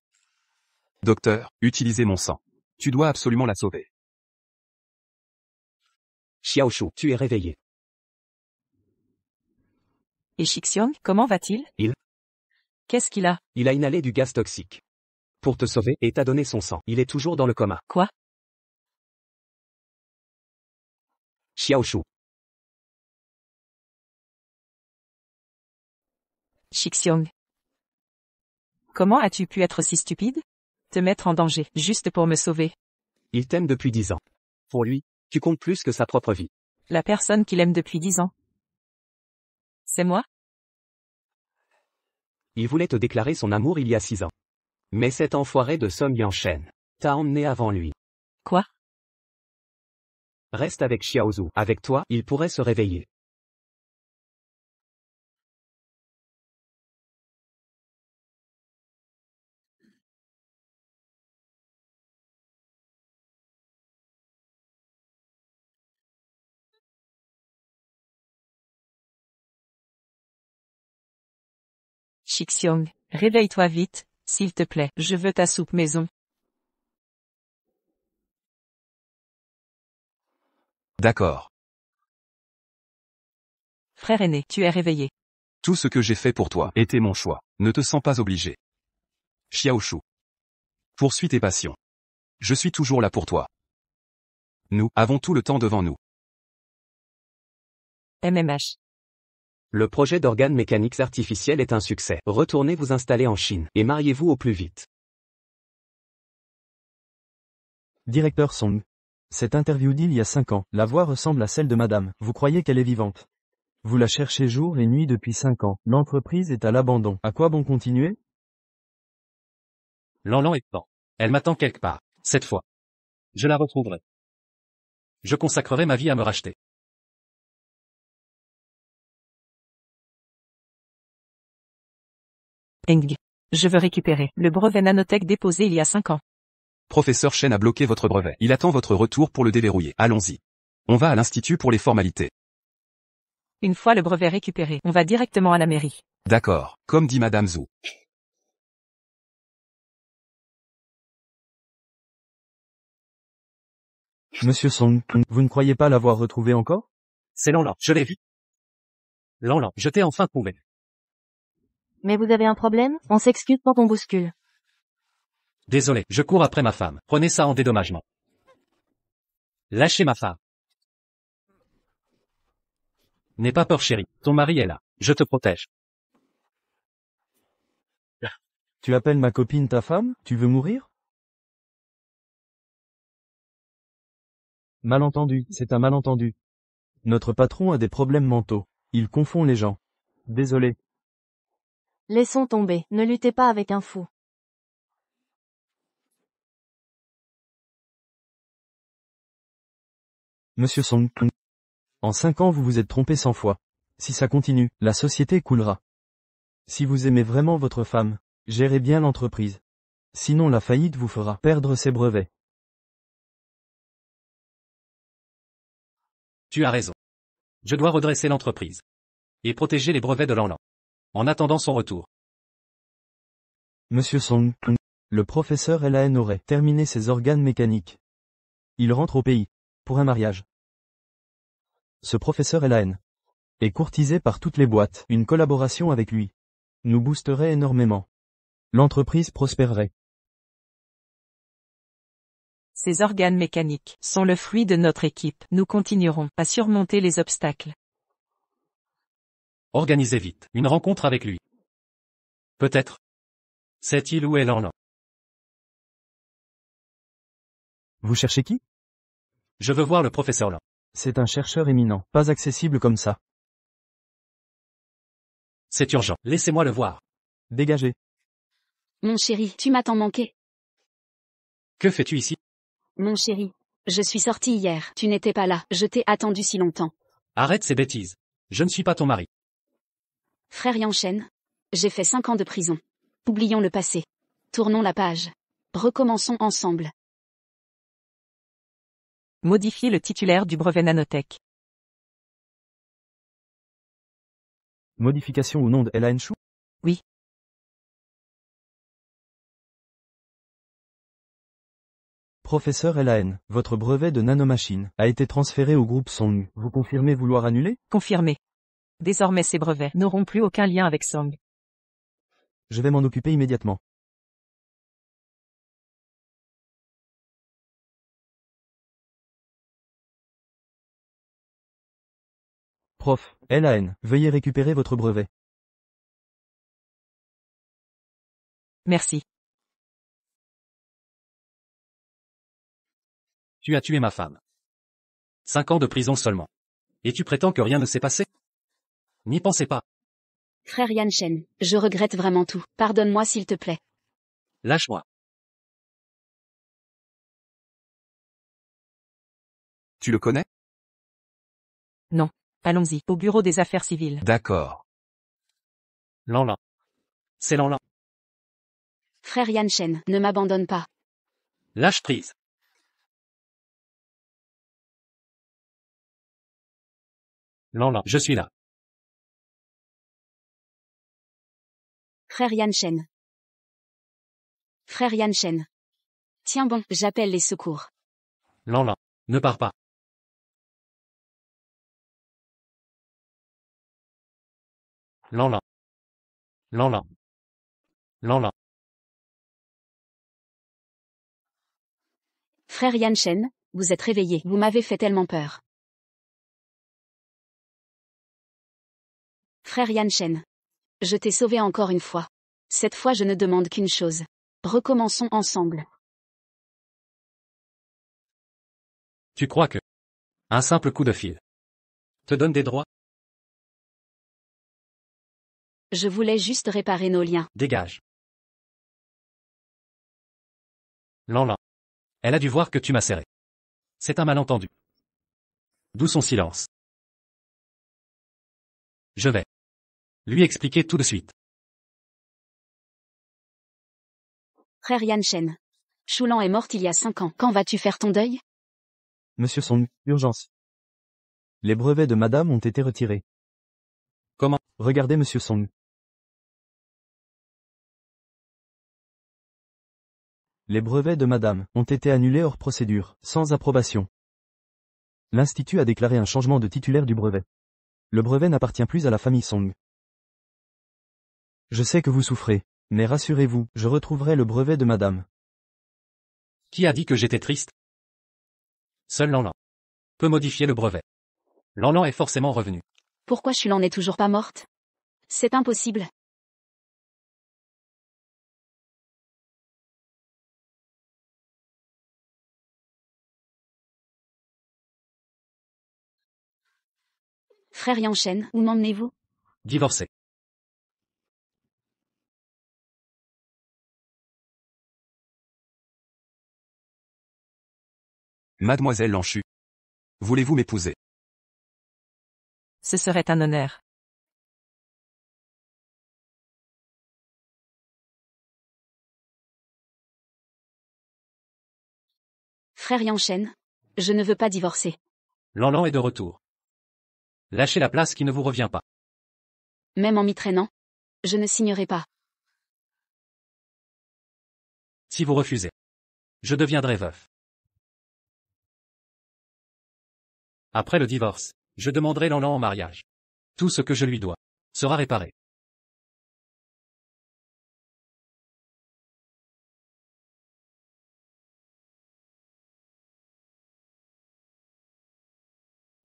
S7: Docteur, utilisez mon sang. Tu dois absolument la sauver.
S6: Xiaoshu, tu es réveillé.
S1: Et Shixiong, comment va-t-il? Qu'est-ce qu'il a?
S6: Il a inhalé du gaz toxique. Pour te sauver, et t'a donné son sang. Il est toujours dans le coma.
S1: Quoi?
S6: Xiaoshu.
S1: Shixiong. Comment as-tu pu être si stupide? Te mettre en danger, juste pour me sauver.
S6: Il t'aime depuis 10 ans. Pour lui, tu comptes plus que sa propre vie.
S1: La personne qu'il aime depuis 10 ans. C'est moi?
S6: Il voulait te déclarer son amour il y a 6 ans. Mais cet enfoiré de Song Yanchen t'a emmené avant lui.
S1: Quoi?
S6: Reste avec Xiaozu. Avec toi, il pourrait se réveiller.
S1: Shixiong, réveille-toi vite, s'il te plaît. Je veux ta soupe maison.
S7: D'accord.
S1: Frère aîné, tu es réveillé.
S7: Tout ce que j'ai fait pour toi était mon choix. Ne te sens pas obligé. Xiaoshu. Poursuis tes passions. Je suis toujours là pour toi. Nous avons tout le temps devant nous.
S1: MMH.
S6: Le projet d'organes mécaniques artificiels est un succès. Retournez vous installer en Chine et mariez-vous au plus vite.
S5: Directeur Song. Cette interview d'il y a 5 ans, la voix ressemble à celle de madame. Vous croyez qu'elle est vivante? Vous la cherchez jour et nuit depuis 5 ans. L'entreprise est à l'abandon. À quoi bon continuer?
S3: Lanlan est temps. Elle m'attend quelque part. Cette fois. Je la retrouverai. Je consacrerai ma vie à me racheter.
S1: Eng. Je veux récupérer le brevet nanotech déposé il y a 5 ans.
S7: Professeur Chen a bloqué votre brevet. Il attend votre retour pour le déverrouiller. Allons-y. On va à l'institut pour les formalités.
S1: Une fois le brevet récupéré, on va directement à la mairie.
S7: D'accord, comme dit Madame Zhou.
S5: Monsieur Song, vous ne croyez pas l'avoir retrouvé encore?
S3: C'est Lanlan, je l'ai vu. Lanlan, je t'ai enfin trouvé.
S2: Mais vous avez un problème? On s'excuse quand on bouscule.
S3: Désolé, je cours après ma femme. Prenez ça en dédommagement. Lâchez ma femme. N'aie pas peur chérie, ton mari est là. Je te protège.
S5: Tu appelles ma copine ta femme? Tu veux mourir? Malentendu, c'est un malentendu. Notre patron a des problèmes mentaux. Il confond les gens. Désolé.
S2: Laissons tomber, ne luttez pas avec un fou.
S5: Monsieur Song. En 5 ans vous vous êtes trompé 100 fois. Si ça continue, la société coulera. Si vous aimez vraiment votre femme, gérez bien l'entreprise. Sinon la faillite vous fera perdre ces brevets.
S3: Tu as raison. Je dois redresser l'entreprise. Et protéger les brevets de Lanlan. En attendant son retour.
S5: Monsieur Song, le professeur Elaine aurait terminé ses organes mécaniques. Il rentre au pays. Pour un mariage. Ce professeur Elaine est courtisé par toutes les boîtes. Une collaboration avec lui nous boosterait énormément. L'entreprise prospérerait.
S1: Ces organes mécaniques sont le fruit de notre équipe. Nous continuerons à surmonter les obstacles.
S3: Organisez vite une rencontre avec lui. Peut-être. Sait-il où est Lanlan?
S5: Vous cherchez qui?
S3: Je veux voir le professeur Lan.
S5: C'est un chercheur éminent, pas accessible comme ça.
S3: C'est urgent. Laissez-moi le voir.
S5: Dégagez.
S4: Mon chéri, tu m'as tant manqué.
S3: Que fais-tu ici?
S4: Mon chéri. Je suis sortie hier, tu n'étais pas là, je t'ai attendu si longtemps.
S3: Arrête ces bêtises. Je ne suis pas ton mari.
S4: Frère Yanchen. J'ai fait 5 ans de prison. Oublions le passé. Tournons la page. Recommençons ensemble.
S1: Modifier le titulaire du brevet nanotech.
S5: Modification au nom de Elaine Chou?
S1: Oui.
S5: Professeur Elaine, votre brevet de nanomachine a été transféré au groupe Song. Vous confirmez vouloir annuler?
S1: Confirmé. Désormais ces brevets n'auront plus aucun lien avec Song.
S5: Je vais m'en occuper immédiatement. Prof. Elaine, veuillez récupérer votre brevet.
S1: Merci.
S3: Tu as tué ma femme. 5 ans de prison seulement. Et tu prétends que rien ne s'est passé? N'y pensez pas.
S4: Frère Yanchen, je regrette vraiment tout. Pardonne-moi s'il te plaît.
S3: Lâche-moi.
S7: Tu le connais?
S1: Non. Allons-y, au bureau des affaires civiles.
S7: D'accord.
S3: Lanlan. C'est Lanlan.
S4: Frère Yanchen, ne m'abandonne pas.
S3: Lâche prise. Lanlan, je suis là.
S4: Frère Yanchen. Frère Yanchen. Tiens bon, j'appelle les secours.
S3: Lanlan, ne pars pas. Lanlan. Lanlan. Lanlan.
S4: Frère Yanchen, vous êtes réveillé, vous m'avez fait tellement peur. Frère Yanchen. Je t'ai sauvé encore une fois. Cette fois je ne demande qu'une chose. Recommençons ensemble.
S3: Tu crois que un simple coup de fil te donne des droits?
S4: Je voulais juste réparer nos liens.
S3: Dégage. Lanlan. Elle a dû voir que tu m'as serré. C'est un malentendu. D'où son silence. Je vais lui expliquer tout de suite.
S4: Frère Yanchen. Choulan est morte il y a 5 ans. Quand vas-tu faire ton deuil?
S5: Monsieur Song, urgence. Les brevets de madame ont été retirés.
S3: Comment?
S5: Regardez monsieur Song. Les brevets de madame ont été annulés hors procédure, sans approbation. L'Institut a déclaré un changement de titulaire du brevet. Le brevet n'appartient plus à la famille Song. Je sais que vous souffrez, mais rassurez-vous, je retrouverai le brevet de madame.
S3: Qui a dit que j'étais triste? Seul Lanlan peut modifier le brevet. Lanlan est forcément revenu.
S4: Pourquoi Choulan n'est toujours pas morte? C'est impossible. Frère Yanchen, où m'emmenez-vous?
S3: Divorcé.
S7: Mademoiselle Lanchu. Voulez-vous m'épouser?
S1: Ce serait un honneur.
S4: Frère Yanchen, je ne veux pas divorcer.
S3: Lanlan est de retour. Lâchez la place qui ne vous revient pas.
S4: Même en m'y traînant, je ne signerai pas.
S3: Si vous refusez, je deviendrai veuf. Après le divorce, je demanderai Lanlan en mariage. Tout ce que je lui dois sera réparé.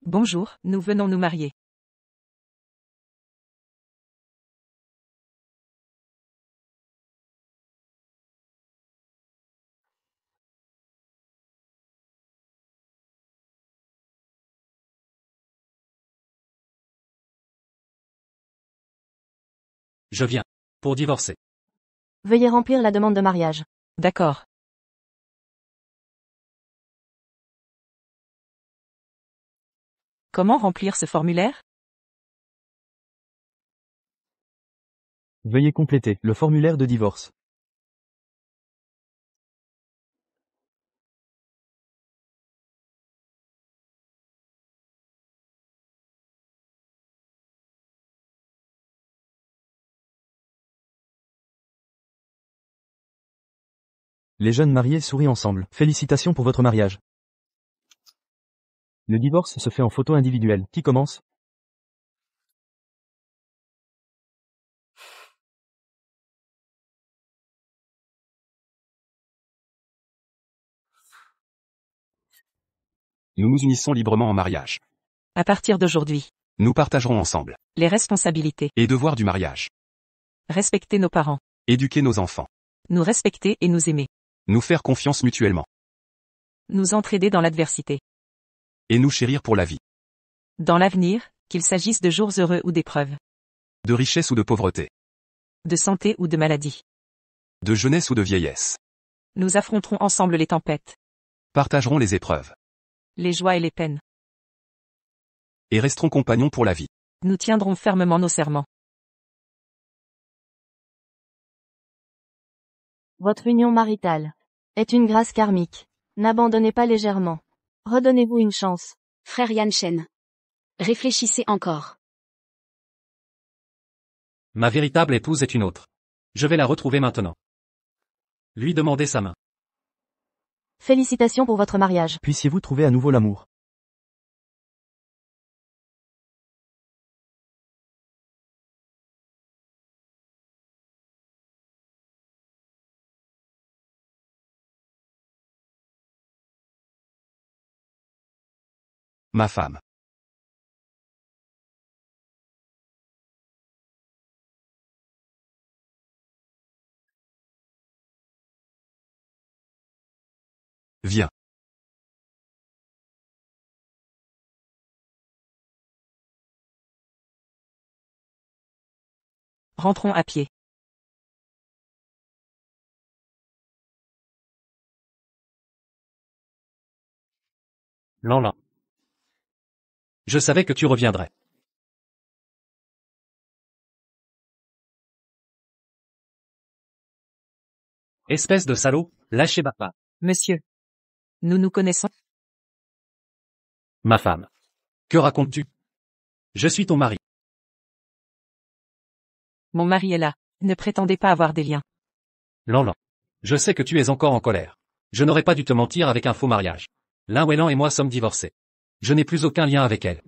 S1: Bonjour, nous venons nous marier.
S3: Je viens pour divorcer.
S2: Veuillez remplir la demande de mariage.
S1: D'accord. Comment remplir ce formulaire?
S5: Veuillez compléter le formulaire de divorce. Les jeunes mariés sourient ensemble. Félicitations pour votre mariage. Le divorce se fait en photo individuelle. Qui commence?
S7: Nous nous unissons librement en mariage.
S1: À partir d'aujourd'hui,
S7: Nous partagerons ensemble
S1: les responsabilités.
S7: et devoirs du mariage.
S1: Respecter nos parents.
S7: Éduquer nos enfants.
S1: Nous respecter et nous aimer.
S7: Nous faire confiance mutuellement.
S1: Nous entraider dans l'adversité.
S7: Et nous chérir pour la vie.
S1: Dans l'avenir, qu'il s'agisse de jours heureux ou d'épreuves.
S7: De richesse ou de pauvreté.
S1: De santé ou de maladie.
S7: De jeunesse ou de vieillesse.
S1: Nous affronterons ensemble les tempêtes.
S7: Partagerons les épreuves.
S1: Les joies et les peines.
S7: Et resterons compagnons pour la vie.
S1: Nous tiendrons fermement nos serments.
S2: Votre union maritale est une grâce karmique. N'abandonnez pas légèrement. Redonnez-vous une chance.
S4: Frère Yanchen. Réfléchissez encore.
S3: Ma véritable épouse est une autre. Je vais la retrouver maintenant. Lui demander sa main.
S2: Félicitations pour votre mariage.
S5: Puissiez-vous trouver à nouveau l'amour.
S7: Ma femme. Viens.
S1: Rentrons à pied.
S3: Lanlan. Je savais que tu reviendrais. Espèce de salaud, lâchez papa.
S1: Monsieur. Nous nous connaissons.
S3: Ma femme. Que racontes-tu? Je suis ton mari.
S1: Mon mari est là. Ne prétendez pas avoir des liens.
S3: Lanlan. Je sais que tu es encore en colère. Je n'aurais pas dû te mentir avec un faux mariage. Lanlan et moi sommes divorcés. Je n'ai plus aucun lien avec elle.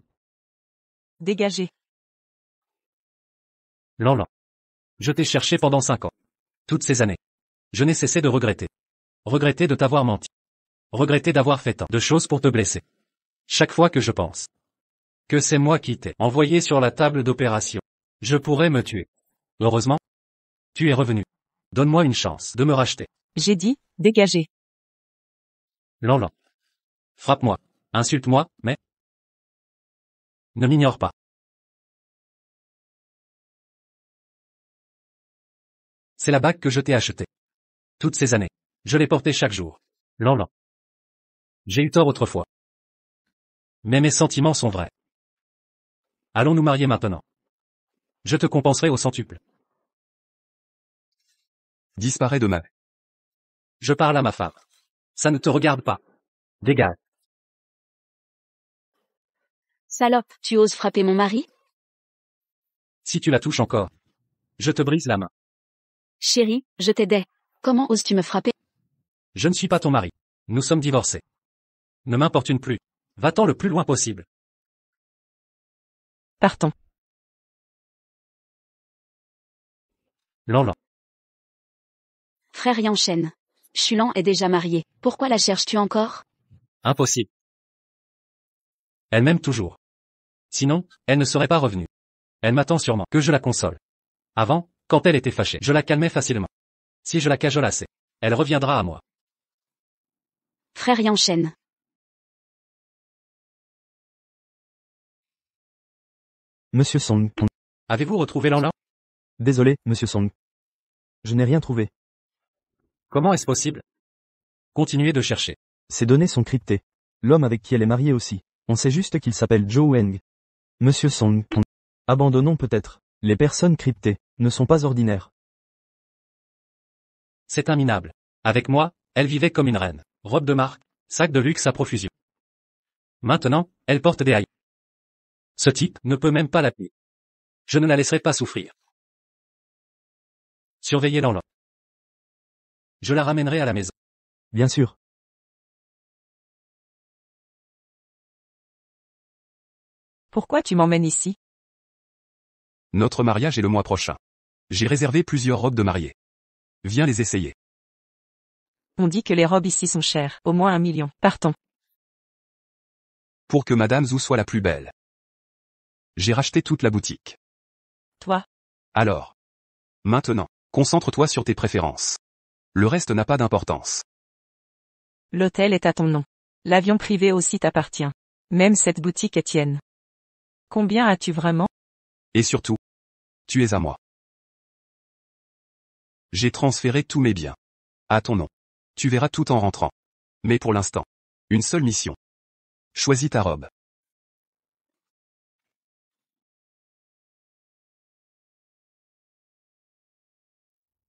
S1: Dégagez.
S3: Lanlan. Je t'ai cherché pendant 5 ans. Toutes ces années. Je n'ai cessé de regretter. Regretter de t'avoir menti. Regretter d'avoir fait tant de choses pour te blesser. Chaque fois que je pense que c'est moi qui t'ai envoyé sur la table d'opération, je pourrais me tuer. Heureusement, tu es revenu. Donne-moi une chance de me racheter.
S1: J'ai dit, dégagez.
S3: Lanlan. Frappe-moi. Insulte-moi, mais ne m'ignore pas. C'est la bague que je t'ai achetée. Toutes ces années. Je l'ai portée chaque jour. Lanlan. J'ai eu tort autrefois. Mais mes sentiments sont vrais. Allons nous marier maintenant. Je te compenserai au centuple.
S7: Disparaît de ma vie.
S3: Je parle à ma femme. Ça ne te regarde pas. Dégage.
S4: Salope, tu oses frapper mon mari?
S3: Si tu la touches encore, je te brise la main.
S4: Chérie, je t'aidais. Comment oses-tu me frapper?
S3: Je ne suis pas ton mari. Nous sommes divorcés. Ne m'importune plus. Va-t'en le plus loin possible.
S1: Partons.
S3: Lanlan.
S4: Frère Yanchen. Chulan est déjà marié. Pourquoi la cherches-tu encore?
S3: Impossible. Elle m'aime toujours. Sinon, elle ne serait pas revenue. Elle m'attend sûrement que je la console. Avant, quand elle était fâchée, je la calmais facilement. Si je la cajole assez, elle reviendra à moi.
S4: Frère Yanchen.
S5: Monsieur Song.
S3: Avez-vous retrouvé Lanlan?
S5: Désolé, Monsieur Song. Je n'ai rien trouvé.
S3: Comment est-ce possible? Continuez de chercher.
S5: Ces données sont cryptées. L'homme avec qui elle est mariée aussi. On sait juste qu'il s'appelle Joe Weng. Monsieur Song. Abandonnons peut-être. Les personnes cryptées ne sont pas ordinaires.
S3: C'est un minable. Avec moi, elle vivait comme une reine. Robe de marque, sac de luxe à profusion. Maintenant, elle porte des haillons. Ce type ne peut même pas l'appeler. Je ne la laisserai pas souffrir. Surveillez Lanlan. Je la ramènerai à la maison.
S5: Bien sûr.
S1: Pourquoi tu m'emmènes ici?
S7: Notre mariage est le mois prochain. J'ai réservé plusieurs robes de mariée. Viens les essayer.
S1: On dit que les robes ici sont chères, au moins 1 million. Partons.
S7: Pour que Madame Zhou soit la plus belle. J'ai racheté toute la boutique.
S1: Toi,
S7: Alors. Maintenant, concentre-toi sur tes préférences. Le reste n'a pas d'importance.
S1: l'hôtel est à ton nom. L'avion privé aussi t'appartient. Même cette boutique est tienne. Combien as-tu vraiment?
S7: Et surtout, tu es à moi. J'ai transféré tous mes biens. À ton nom. Tu verras tout en rentrant. Mais pour l'instant, une seule mission. Choisis ta robe.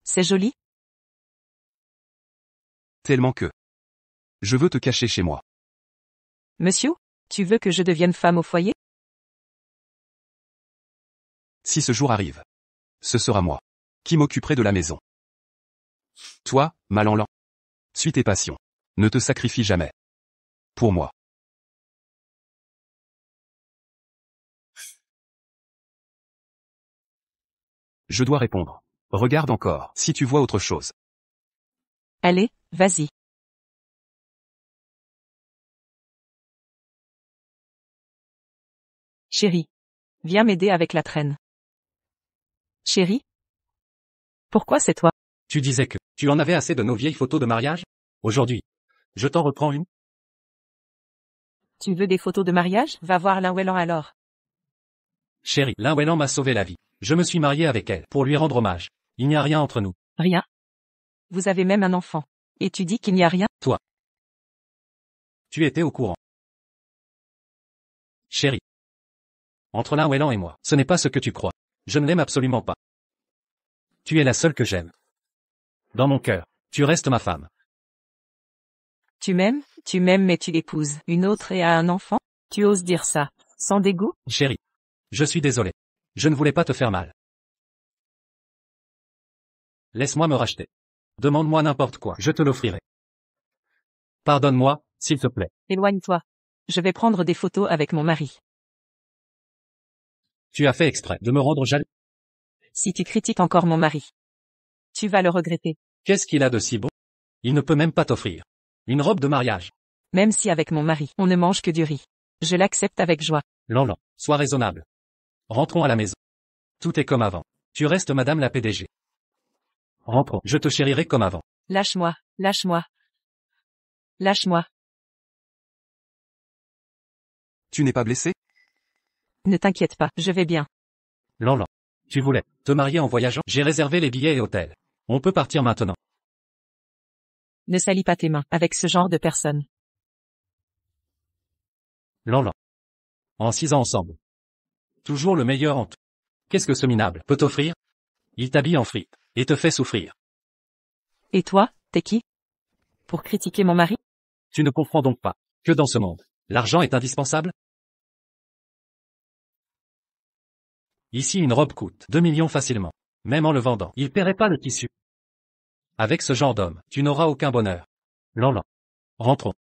S1: C'est joli?
S7: Tellement que. Je veux te cacher chez moi.
S1: Monsieur, tu veux que je devienne femme au foyer?
S7: Si ce jour arrive. Ce sera moi. Qui m'occuperai de la maison. Toi, Malanlan. Suis tes passions. Ne te sacrifie jamais. Pour moi. Je dois répondre. Regarde encore, si tu vois autre chose.
S1: Allez, vas-y. Chérie. Viens m'aider avec la traîne. Chérie? Pourquoi c'est toi?
S3: Tu disais que tu en avais assez de nos vieilles photos de mariage? Aujourd'hui, je t'en reprends une.
S1: Tu veux des photos de mariage? Va voir Linwellan alors.
S3: Chérie, Linwellan m'a sauvé la vie. Je me suis marié avec elle pour lui rendre hommage. Il n'y a rien entre nous.
S1: Rien. Vous avez même un enfant. Et tu dis qu'il n'y a rien?
S3: Toi. Tu étais au courant. Chérie. Entre Linwellan et moi, ce n'est pas ce que tu crois. Je ne l'aime absolument pas. Tu es la seule que j'aime. Dans mon cœur, tu restes ma femme.
S1: Tu m'aimes mais tu l'épouses une autre et as un enfant? Tu oses dire ça, sans dégoût?
S3: Chérie. Je suis désolé. Je ne voulais pas te faire mal. Laisse-moi me racheter. Demande-moi n'importe quoi, je te l'offrirai. Pardonne-moi, s'il te plaît.
S1: Éloigne-toi. Je vais prendre des photos avec mon mari.
S3: Tu as fait exprès de me rendre jaloux.
S1: Si tu critiques encore mon mari, tu vas le regretter.
S3: Qu'est-ce qu'il a de si beau? Il ne peut même pas t'offrir une robe de mariage.
S1: Même si avec mon mari, on ne mange que du riz. Je l'accepte avec joie.
S3: Lanlan, sois raisonnable. Rentrons à la maison. Tout est comme avant. Tu restes madame la PDG. Rentrons, je te chérirai comme avant.
S1: Lâche-moi, lâche-moi. Lâche-moi.
S7: Tu n'es pas blessé?
S1: Ne t'inquiète pas, je vais bien.
S3: Lanlan, tu voulais te marier en voyageant? J'ai réservé les billets et hôtels. On peut partir maintenant.
S1: Ne salis pas tes mains avec ce genre de personne.
S3: Lanlan. En 6 ans ensemble. Toujours le meilleur en tout. Qu'est-ce que ce minable peut t'offrir? Il t'habille en fripe et te fait souffrir.
S1: Et toi, t'es qui? Pour critiquer mon mari?
S3: Tu ne comprends donc pas que dans ce monde, l'argent est indispensable? Ici une robe coûte 2 millions facilement. Même en le vendant, il paierait pas le tissu. Avec ce genre d'homme, tu n'auras aucun bonheur. Lanlan. Rentrons.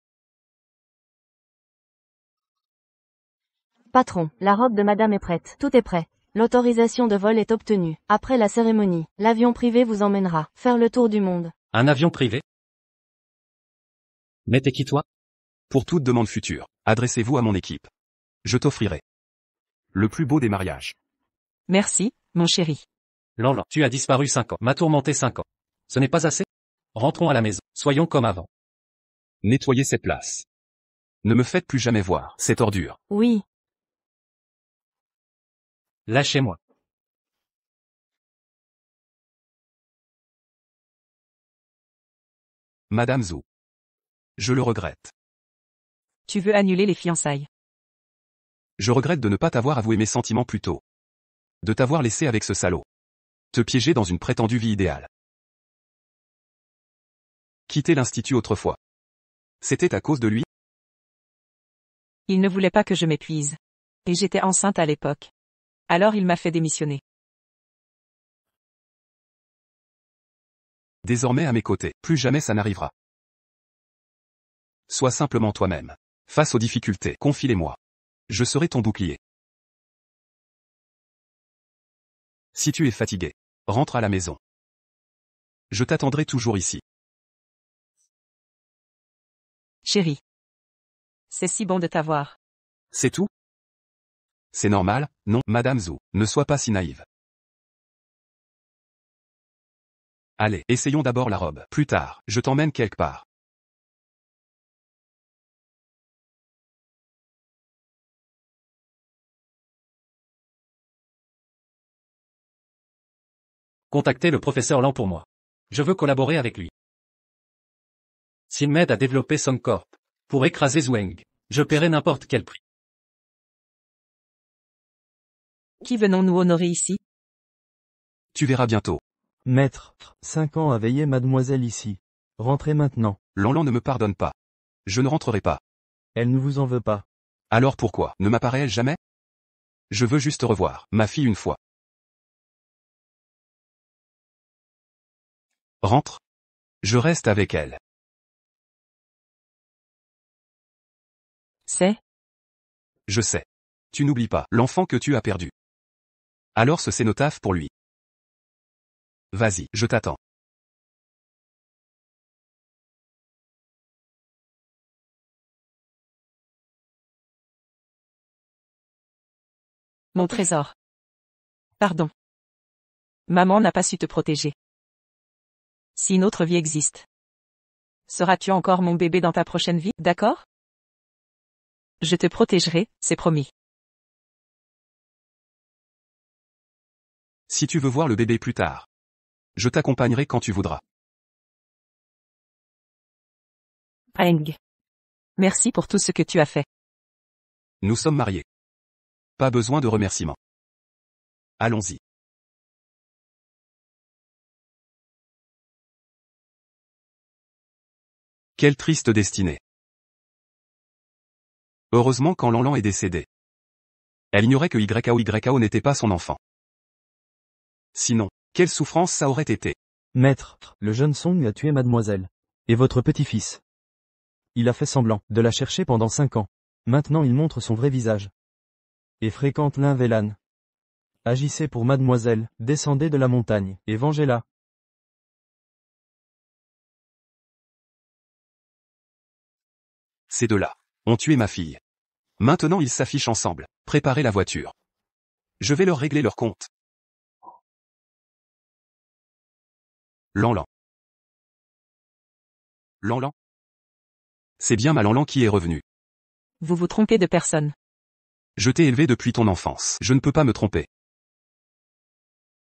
S2: Patron, la robe de madame est prête. Tout est prêt. L'autorisation de vol est obtenue. Après la cérémonie, l'avion privé vous emmènera faire le tour du monde.
S3: Un avion privé? Mais t'es qui toi?
S7: Pour toute demande future, adressez-vous à mon équipe. Je t'offrirai le plus beau des mariages.
S1: Merci, mon chéri.
S3: Lanlan, tu as disparu 5 ans, m'as tourmenté 5 ans. Ce n'est pas assez? Rentrons à la maison, soyons comme avant.
S7: Nettoyez cette place. Ne me faites plus jamais voir cette ordure.
S2: Oui.
S3: Lâchez-moi.
S7: Madame Zhou. Je le regrette.
S1: Tu veux annuler les fiançailles.
S7: Je regrette de ne pas t'avoir avoué mes sentiments plus tôt. De t'avoir laissé avec ce salaud. Te piéger dans une prétendue vie idéale. Quitter l'institut autrefois. C'était à cause de lui?
S1: Il ne voulait pas que je m'épuise. Et j'étais enceinte à l'époque. Alors il m'a fait démissionner.
S7: Désormais à mes côtés, plus jamais ça n'arrivera. Sois simplement toi-même. Face aux difficultés, confie-les-moi. Je serai ton bouclier. Si tu es fatigué, rentre à la maison. Je t'attendrai toujours ici.
S1: Chérie. C'est si bon de t'avoir.
S7: C'est tout? C'est normal, non, Madame Zhou, ne sois pas si naïve. Allez, essayons d'abord la robe. Plus tard, je t'emmène quelque part.
S3: Contactez le professeur Lan pour moi. Je veux collaborer avec lui. S'il m'aide à développer Song Corp, pour écraser Zhuang, je paierai n'importe quel prix.
S1: Qui venons-nous honorer ici?
S7: Tu verras bientôt.
S5: Maître, 5 ans à veiller mademoiselle ici. Rentrez maintenant.
S7: Lanlan ne me pardonne pas. Je ne rentrerai pas.
S5: Elle ne vous en veut pas.
S7: Alors pourquoi ne m'apparaît-elle jamais? Je veux juste revoir ma fille une fois. Rentre. Je reste avec elle.
S1: C'est?
S7: Je sais. Tu n'oublies pas l'enfant que tu as perdu. Alors ce cénotaphe pour lui. Vas-y, je t'attends.
S1: Mon trésor. Pardon. Maman n'a pas su te protéger. Si une autre vie existe. Seras-tu encore mon bébé dans ta prochaine vie, d'accord? Je te protégerai, c'est promis.
S7: Si tu veux voir le bébé plus tard. Je t'accompagnerai quand tu voudras.
S1: Eng. Merci pour tout ce que tu as fait.
S7: Nous sommes mariés. Pas besoin de remerciements. Allons-y. Quelle triste destinée. Heureusement quand Lanlan est décédé. Elle ignorait que YAO n'était pas son enfant. Sinon, quelle souffrance ça aurait été.
S5: Maître, le jeune Song a tué mademoiselle. Et votre petit-fils. Il a fait semblant de la chercher pendant 5 ans. Maintenant il montre son vrai visage. Et fréquente l'Invélan. Agissez pour mademoiselle, descendez de la montagne, et vengez-la.
S7: Ces deux-là ont tué ma fille. Maintenant ils s'affichent ensemble. Préparez la voiture. Je vais leur régler leur compte. Lanlan. Lanlan. C'est bien ma Lanlan qui est revenue.
S1: Vous vous trompez de personne.
S7: Je t'ai élevé depuis ton enfance. Je ne peux pas me tromper.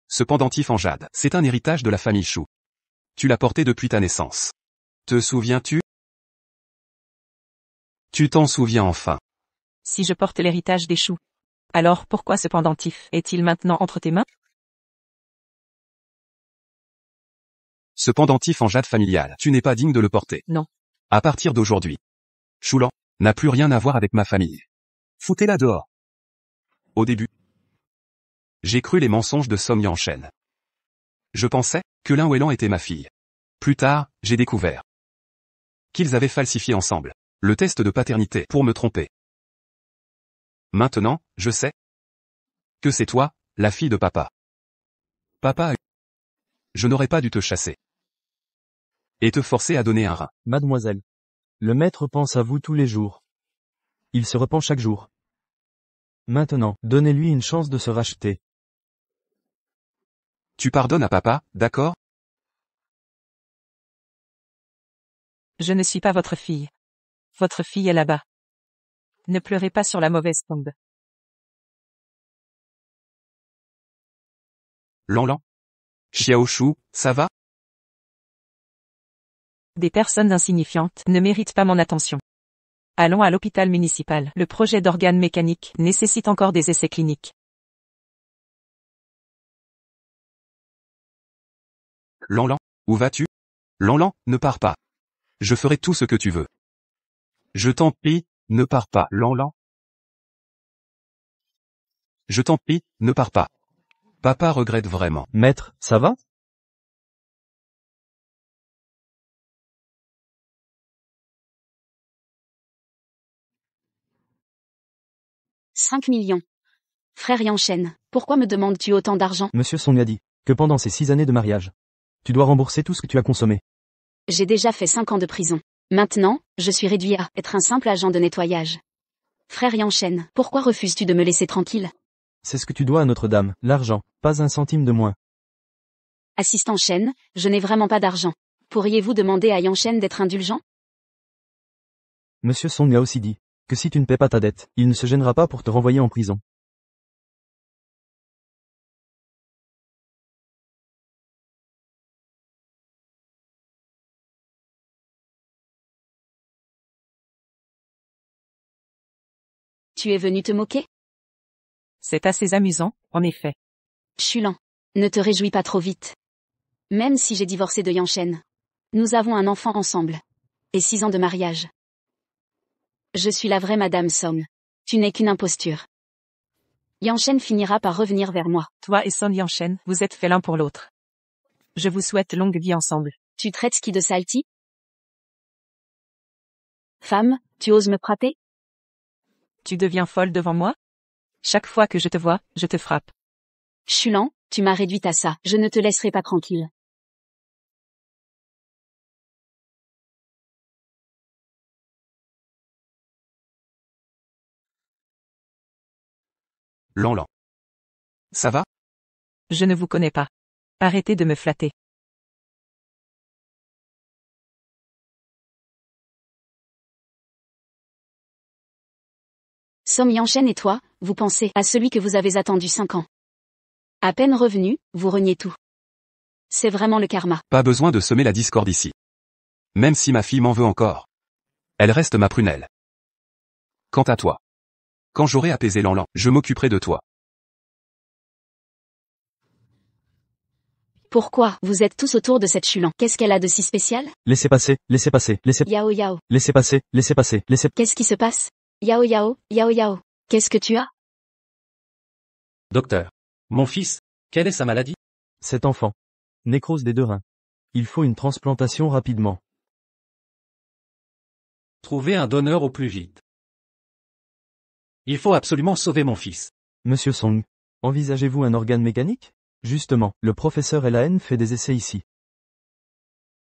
S7: Ce pendentif en jade, c'est un héritage de la famille Chou. Tu l'as porté depuis ta naissance. Te souviens-tu? Tu t'en souviens enfin.
S1: Si je porte l'héritage des choux. Alors pourquoi ce pendentif est-il maintenant entre tes mains?
S7: Ce pendentif en jade familial, tu n'es pas digne de le porter.
S1: Non.
S7: À partir d'aujourd'hui, Choulan n'a plus rien à voir avec ma famille. Foutez-la dehors. Au début, j'ai cru les mensonges de Song Yanchen. Je pensais que l'un Ouélan était ma fille. Plus tard, j'ai découvert qu'ils avaient falsifié ensemble le test de paternité pour me tromper. Maintenant, je sais que c'est toi, la fille de papa. Papa, je n'aurais pas dû te chasser et te forcer à donner un rein.
S5: Mademoiselle. Le maître pense à vous tous les jours. Il se repent chaque jour. Maintenant, donnez-lui une chance de se racheter.
S7: Tu pardonnes à papa, d'accord?
S1: Je ne suis pas votre fille. Votre fille est là-bas. Ne pleurez pas sur la mauvaise tombe.
S7: Lanlan. Xiaoshu, ça va?
S1: Des personnes insignifiantes ne méritent pas mon attention. Allons à l'hôpital municipal. Le projet d'organes mécaniques nécessite encore des essais cliniques.
S7: Lanlan, où vas-tu? Lanlan, ne pars pas. Je ferai tout ce que tu veux. Je t'en prie, ne pars pas. Lanlan. Je t'en prie, ne pars pas. Papa regrette vraiment.
S5: Maître, ça va?
S4: 5 millions. Frère Yanchen, pourquoi me demandes-tu autant d'argent?
S5: Monsieur Song a dit que pendant ces 6 années de mariage, tu dois rembourser tout ce que tu as consommé.
S4: J'ai déjà fait 5 ans de prison. Maintenant, je suis réduit à être un simple agent de nettoyage. Frère Yanchen, pourquoi refuses-tu de me laisser tranquille?
S5: C'est ce que tu dois à Notre-Dame, l'argent, pas un centime de moins.
S4: Assistant Chen, je n'ai vraiment pas d'argent. Pourriez-vous demander à Yanchen d'être indulgent?
S5: Monsieur Song a aussi dit que si tu ne paies pas ta dette, il ne se gênera pas pour te renvoyer en prison.
S4: Tu es venu te moquer?
S1: C'est assez amusant, en effet.
S4: Chulan. Ne te réjouis pas trop vite. Même si j'ai divorcé de Yanchen. Nous avons un enfant ensemble. Et 6 ans de mariage. Je suis la vraie Madame Song. Tu n'es qu'une imposture. Yanchen finira par revenir vers moi.
S1: Toi et Son Yanchen, vous êtes faits l'un pour l'autre. Je vous souhaite longue vie ensemble.
S4: Tu traites ski de salty? Femme, tu oses me frapper?
S1: Tu deviens folle devant moi? Chaque fois que je te vois, je te frappe.
S4: Chulan, tu m'as réduite à ça. Je ne te laisserai pas tranquille.
S7: Lanlan. Ça va?
S1: Je ne vous connais pas. Arrêtez de me flatter.
S4: Som Yanchen et toi, vous pensez à celui que vous avez attendu 5 ans. À peine revenu, vous reniez tout. C'est vraiment le karma.
S7: Pas besoin de semer la discorde ici. Même si ma fille m'en veut encore. Elle reste ma prunelle. Quant à toi. Quand j'aurai apaisé Lanlan, je m'occuperai de toi.
S4: Pourquoi vous êtes tous autour de cette Chulan? Qu'est-ce qu'elle a de si spécial?
S5: Laissez passer, laissez passer, laissez...
S4: Yao Yao.
S5: Laissez passer, laissez passer, laissez...
S4: Qu'est-ce qui se passe? Yao Yao, Yao Yao. Qu'est-ce que tu as?
S3: Docteur. Mon fils, quelle est sa maladie?
S5: Cet enfant. Nécrose des 2 reins. Il faut une transplantation rapidement.
S3: Trouvez un donneur au plus vite. Il faut absolument sauver mon fils.
S5: Monsieur Song, envisagez-vous un organe mécanique? Justement, le professeur LAN fait des essais ici.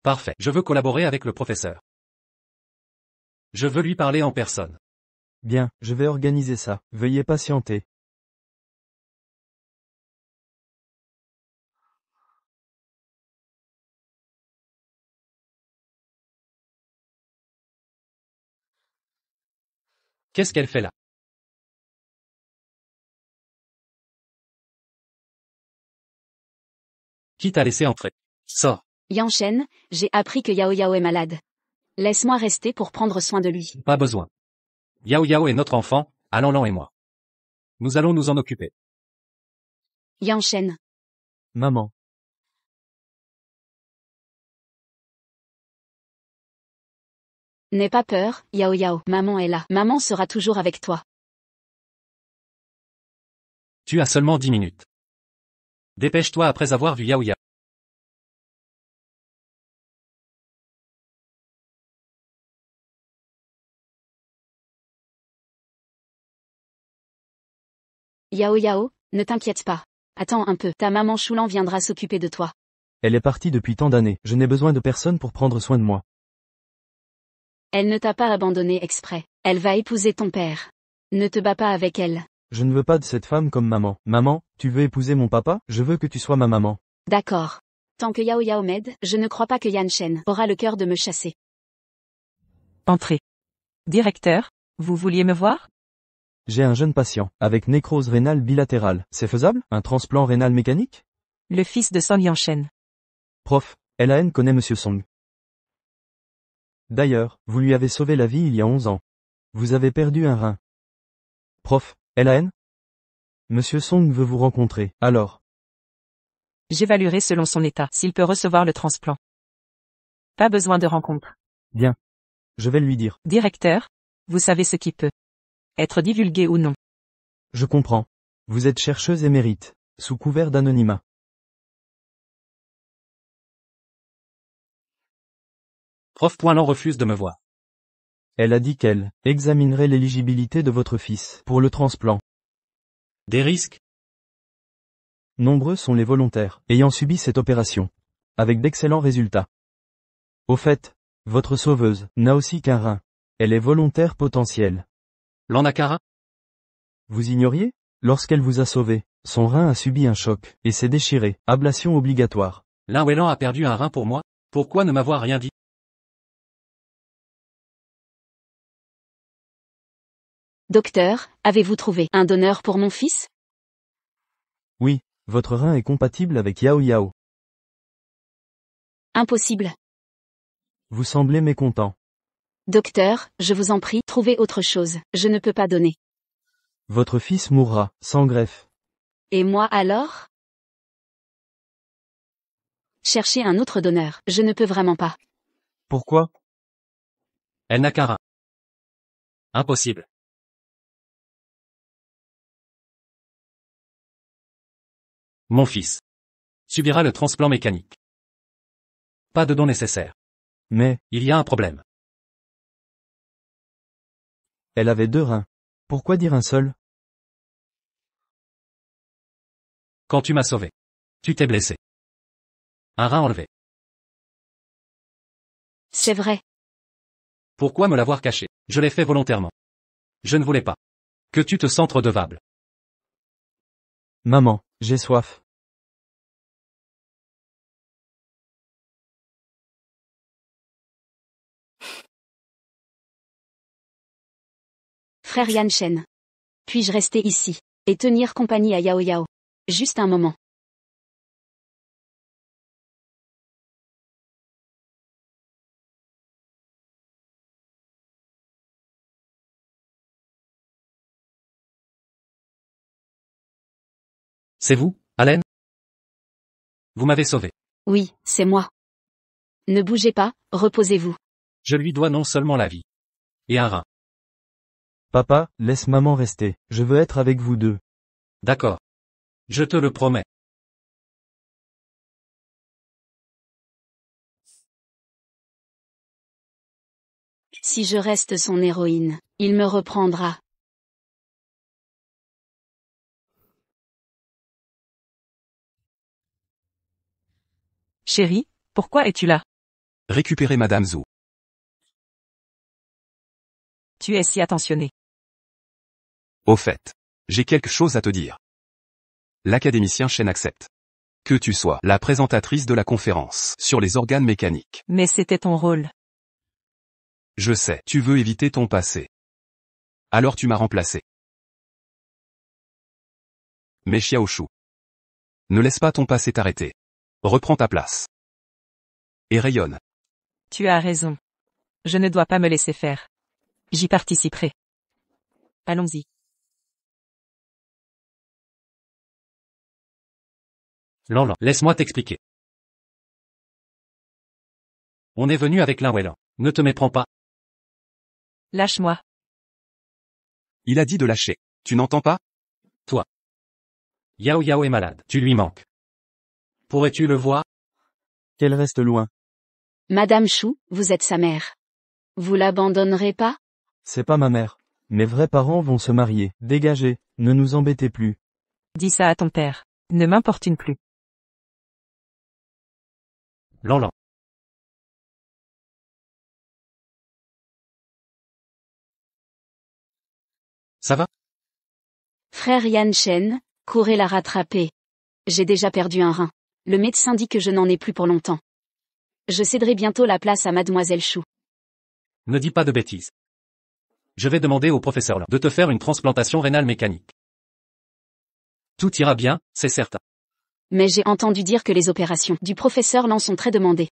S3: Parfait. Je veux collaborer avec le professeur. Je veux lui parler en personne.
S5: Bien, je vais organiser ça. Veuillez patienter.
S3: Qu'est-ce qu'elle fait là? Qui t'a laissé entrer? Sors.
S4: Yanchen, j'ai appris que Yao Yao est malade. Laisse-moi rester pour prendre soin de lui.
S3: Pas besoin. Yao Yao est notre enfant, Lanlan et moi. Nous allons nous en occuper.
S4: Yanchen.
S5: Maman.
S4: N'aie pas peur, Yao Yao. Maman est là. Maman sera toujours avec toi.
S3: Tu as seulement 10 minutes. Dépêche-toi après avoir vu Yao Yao.
S4: Yao Yao, ne t'inquiète pas. Attends un peu, ta maman Choulan viendra s'occuper de toi.
S5: Elle est partie depuis tant d'années, je n'ai besoin de personne pour prendre soin de moi.
S4: Elle ne t'a pas abandonné exprès. Elle va épouser ton père. Ne te bats pas avec elle.
S5: Je ne veux pas de cette femme comme maman. Maman, tu veux épouser mon papa? Je veux que tu sois ma maman.
S4: D'accord. Tant que Yao Yao m'aide, je ne crois pas que Yan Shen aura le cœur de me chasser.
S1: Entrez. Directeur, vous vouliez me voir?
S5: J'ai un jeune patient, avec nécrose rénale bilatérale. C'est faisable? Un transplant rénal mécanique?
S1: Le fils de Son Yanshen.
S5: Prof, LAN connaît Monsieur Song. D'ailleurs, vous lui avez sauvé la vie il y a 11 ans. Vous avez perdu un rein. Prof, LAN? Monsieur Song veut vous rencontrer, alors.
S1: J'évaluerai selon son état s'il peut recevoir le transplant. Pas besoin de rencontre.
S5: Bien. Je vais lui dire.
S1: Directeur, vous savez ce qui peut être divulgué ou non.
S5: Je comprends. Vous êtes chercheuse émérite, sous couvert d'anonymat.
S3: Prof. Lan refuse de me voir.
S5: Elle a dit qu'elle examinerait l'éligibilité de votre fils pour le transplant.
S3: Des risques?
S5: Nombreux sont les volontaires ayant subi cette opération, avec d'excellents résultats. Au fait, votre sauveuse n'a aussi qu'un rein. Elle est volontaire potentielle.
S3: L'Anakara?
S5: Vous ignoriez? Lorsqu'elle vous a sauvé, son rein a subi un choc, et s'est déchiré. Ablation obligatoire.
S3: Lin Welan a perdu un rein pour moi? Pourquoi ne m'avoir rien dit?
S4: Docteur, avez-vous trouvé un donneur pour mon fils?
S5: Oui, votre rein est compatible avec Yao Yao.
S4: Impossible.
S5: Vous semblez mécontent.
S4: Docteur, je vous en prie, trouvez autre chose. Je ne peux pas donner.
S5: Votre fils mourra, sans greffe.
S4: Et moi alors? Cherchez un autre donneur. Je ne peux vraiment pas.
S5: Pourquoi?
S3: Elle n'a qu'un rein. Impossible. Mon fils subira le transplant mécanique. Pas de dons nécessaires.
S5: Mais,
S3: Il y a un problème.
S5: elle avait 2 reins. Pourquoi dire un seul?
S3: Quand tu m'as sauvé, tu t'es blessé. Un rein enlevé.
S4: C'est vrai.
S3: Pourquoi me l'avoir caché? Je l'ai fait volontairement. Je ne voulais pas que tu te sentes redevable.
S5: Maman, j'ai soif.
S4: Frère Yan Shen. Puis-je rester ici et tenir compagnie à Yao Yao? Juste un moment.
S3: C'est vous, Allen? Vous m'avez sauvé.
S4: Oui, c'est moi. Ne bougez pas, reposez-vous.
S3: Je lui dois non seulement la vie. Et un rein.
S5: Papa, laisse maman rester. Je veux être avec vous deux.
S3: D'accord. Je te le promets.
S4: Si je reste son héroïne, il me reprendra.
S1: Chérie, pourquoi es-tu là?
S7: Récupérer Madame Zhou.
S1: Tu es si attentionné.
S7: Au fait. J'ai quelque chose à te dire. L'académicien Shen accepte. Que tu sois la présentatrice de la conférence sur les organes mécaniques.
S1: Mais c'était ton rôle.
S7: Je sais, tu veux éviter ton passé. Alors tu m'as remplacé. Mais Xiaoshu. Ne laisse pas ton passé t'arrêter. Reprends ta place. Et rayonne.
S1: Tu as raison. Je ne dois pas me laisser faire. J'y participerai. Allons-y.
S3: Lan, laisse-moi t'expliquer. On est venu avec Lin Welan. Ne te méprends pas.
S1: Lâche-moi.
S7: Il a dit de lâcher. Tu n'entends pas?
S3: Yao Yao est malade. Tu lui manques. Pourrais-tu le voir?
S5: Qu'elle reste loin.
S4: Madame Chou, vous êtes sa mère. Vous l'abandonnerez pas?
S5: C'est pas ma mère. Mes vrais parents vont se marier. Dégagez, ne nous embêtez plus.
S1: Dis ça à ton père. Ne m'importune plus.
S3: Lan. Ça va?
S4: Frère Yan Shen, courez la rattraper. J'ai déjà perdu un rein. Le médecin dit que je n'en ai plus pour longtemps. Je céderai bientôt la place à Mademoiselle Chou.
S3: Ne dis pas de bêtises. Je vais demander au professeur Lan de te faire une transplantation rénale mécanique. Tout ira bien, c'est certain.
S4: Mais j'ai entendu dire que les opérations du professeur Lan sont très demandées.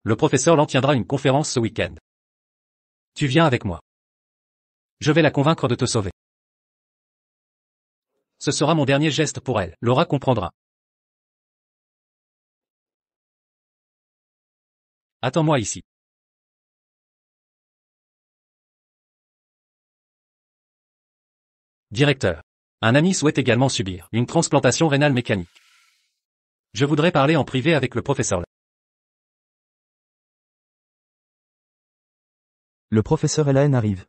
S3: Le professeur Lan tiendra une conférence ce week-end. Tu viens avec moi. Je vais la convaincre de te sauver. Ce sera mon dernier geste pour elle. Laura comprendra. Attends-moi ici. Directeur. Un ami souhaite également subir une transplantation rénale mécanique. Je voudrais parler en privé avec le professeur Lan.
S5: Le professeur Elaine arrive.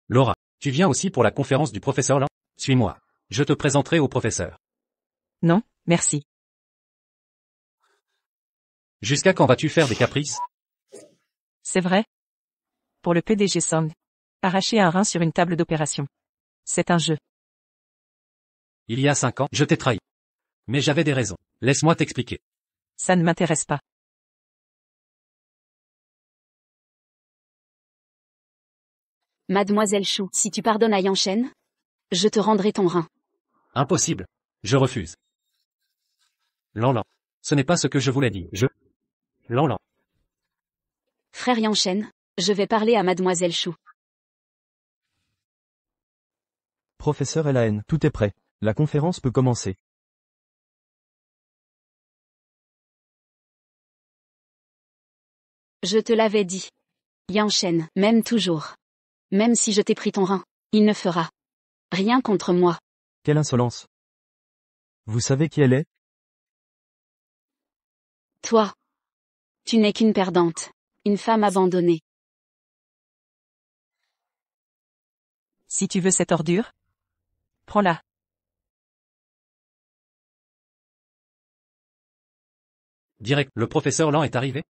S3: Laura, tu viens aussi pour la conférence du professeur Lan? Suis-moi. Je te présenterai au professeur.
S1: Non, merci.
S3: Jusqu'à quand vas-tu faire des caprices?
S1: C'est vrai? Pour le PDG Song. Arracher un rein sur une table d'opération. C'est un jeu.
S3: Il y a 5 ans, je t'ai trahi. Mais j'avais des raisons. Laisse-moi t'expliquer.
S1: Ça ne m'intéresse pas.
S4: Mademoiselle Chou, si tu pardonnes à Yan Shen, je te rendrai ton rein.
S3: Impossible. Je refuse. Lan. Ce n'est pas ce que je voulais dire. Lan.
S4: Frère Yan Shen, je vais parler à Mademoiselle Chou.
S5: Professeur Elaine, tout est prêt. La conférence peut commencer.
S4: Je te l'avais dit. Yan Shen m'aime toujours. Même si je t'ai pris ton rein, il ne fera rien contre moi.
S5: Quelle insolence. Vous savez qui elle est?
S4: Toi. Tu n'es qu'une perdante. Une femme abandonnée.
S1: Si tu veux cette ordure, prends-la.
S3: Direct, le professeur Lan est arrivé?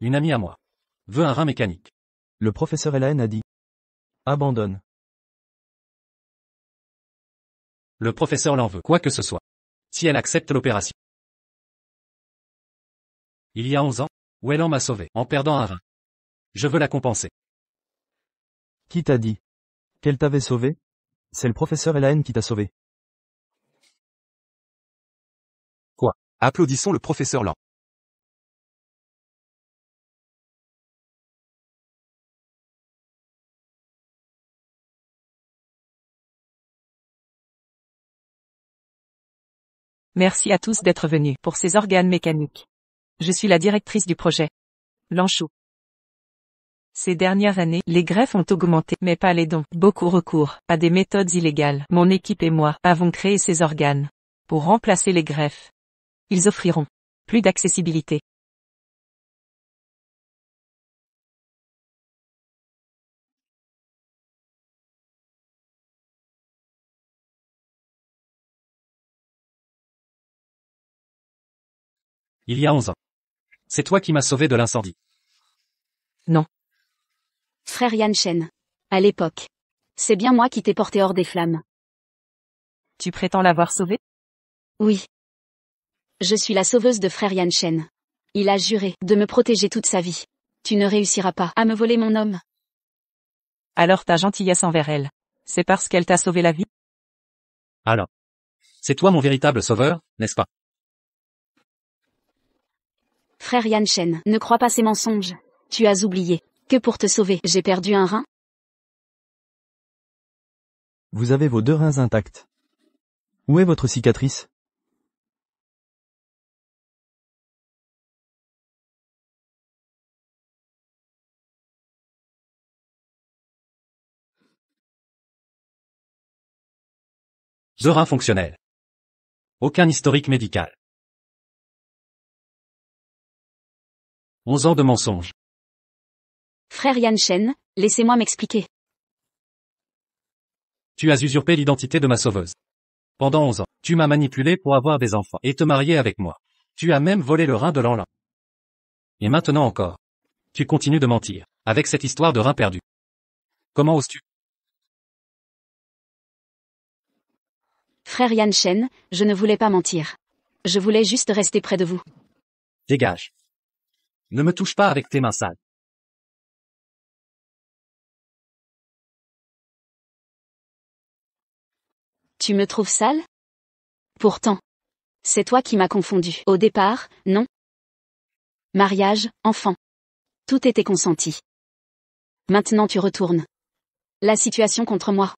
S3: Une amie à moi veut un rein mécanique.
S5: Le professeur Elaine a dit. Abandonne.
S3: Le professeur Lan veut quoi que ce soit. Si elle accepte l'opération. Il y a 11 ans, Wellan m'a sauvé en perdant un rein. Je veux la compenser.
S5: Qui t'a dit? Qu'elle t'avait sauvé? C'est le professeur Elaine qui t'a sauvé.
S7: Applaudissons le professeur Lan.
S1: Merci à tous d'être venus pour ces organes mécaniques. Je suis la directrice du projet. Lan Chou. Ces dernières années, les greffes ont augmenté, mais pas les dons. Beaucoup recours à des méthodes illégales. Mon équipe et moi avons créé ces organes pour remplacer les greffes. Ils offriront plus d'accessibilité.
S3: Il y a 11 ans. C'est toi qui m'as sauvé de l'incendie.
S1: Non.
S4: Frère Yan Shen. À l'époque. C'est bien moi qui t'ai porté hors des flammes.
S1: Tu prétends l'avoir sauvé?
S4: Oui. Je suis la sauveuse de frère Yan Shen. Il a juré de me protéger toute sa vie. Tu ne réussiras pas à me voler mon homme.
S1: Alors ta gentillesse envers elle. C'est parce qu'elle t'a sauvé la vie?
S3: Alors. C'est toi mon véritable sauveur, n'est-ce pas?
S4: Frère Yan Shen, ne crois pas ces mensonges. Tu as oublié que pour te sauver, j'ai perdu un rein.
S5: Vous avez vos 2 reins intacts. Où est votre cicatrice?
S3: The rein fonctionnel. Aucun historique médical. 11 ans de mensonges.
S4: Frère Yan Shen, laissez-moi m'expliquer.
S3: Tu as usurpé l'identité de ma sauveuse. Pendant 11 ans, tu m'as manipulé pour avoir des enfants et te marier avec moi. Tu as même volé le rein de Lan Lan. Et maintenant encore. Tu continues de mentir, avec cette histoire de rein perdu. Comment oses-tu?
S4: Frère Yan Shen, je ne voulais pas mentir. Je voulais juste rester près de vous.
S3: Dégage. Ne me touche pas avec tes mains sales.
S4: Tu me trouves sale? Pourtant. C'est toi qui m'as confondu. Au départ, non. Mariage, enfant. Tout était consenti. Maintenant tu retournes. La situation contre moi.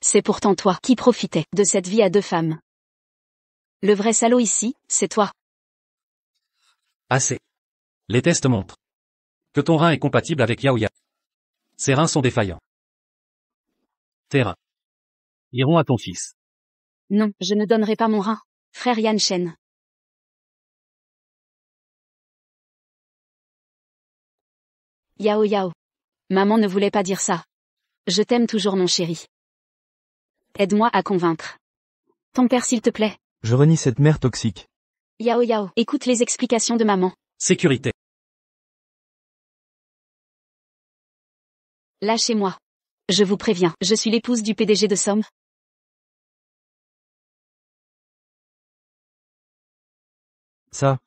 S4: C'est pourtant toi qui profitais de cette vie à deux femmes. Le vrai salaud ici, c'est toi.
S3: Assez. Les tests montrent que ton rein est compatible avec Yao Yao. Ses reins sont défaillants. Tes reins iront à ton fils.
S4: Non, je ne donnerai pas mon rein. Frère Yan Shen. Yao Yao. Maman ne voulait pas dire ça. Je t'aime toujours mon chéri. Aide-moi à convaincre. Ton père s'il te plaît.
S5: Je renie cette mère toxique.
S4: Yao Yao, écoute les explications de maman.
S3: Sécurité.
S4: Lâchez-moi. Je vous préviens, je suis l'épouse du PDG de Somme.
S5: Ça.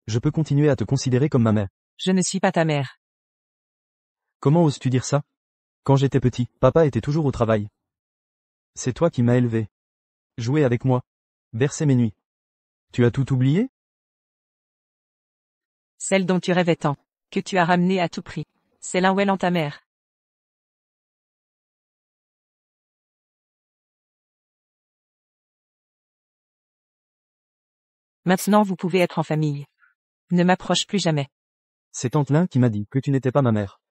S5: Je peux continuer à te considérer comme ma mère.
S1: Je ne suis pas ta mère.
S5: Comment oses-tu dire ça? Quand j'étais petit, papa était toujours au travail. C'est toi qui m'as élevé. Jouer avec moi. Bercer mes nuits. Tu as tout oublié?
S1: Celle dont tu rêvais tant. Que tu as ramenée à tout prix. C'est Lan ta mère. Maintenant vous pouvez être en famille. Ne m'approche plus jamais.
S5: C'est Tante Lin qui m'a dit que tu n'étais pas ma mère.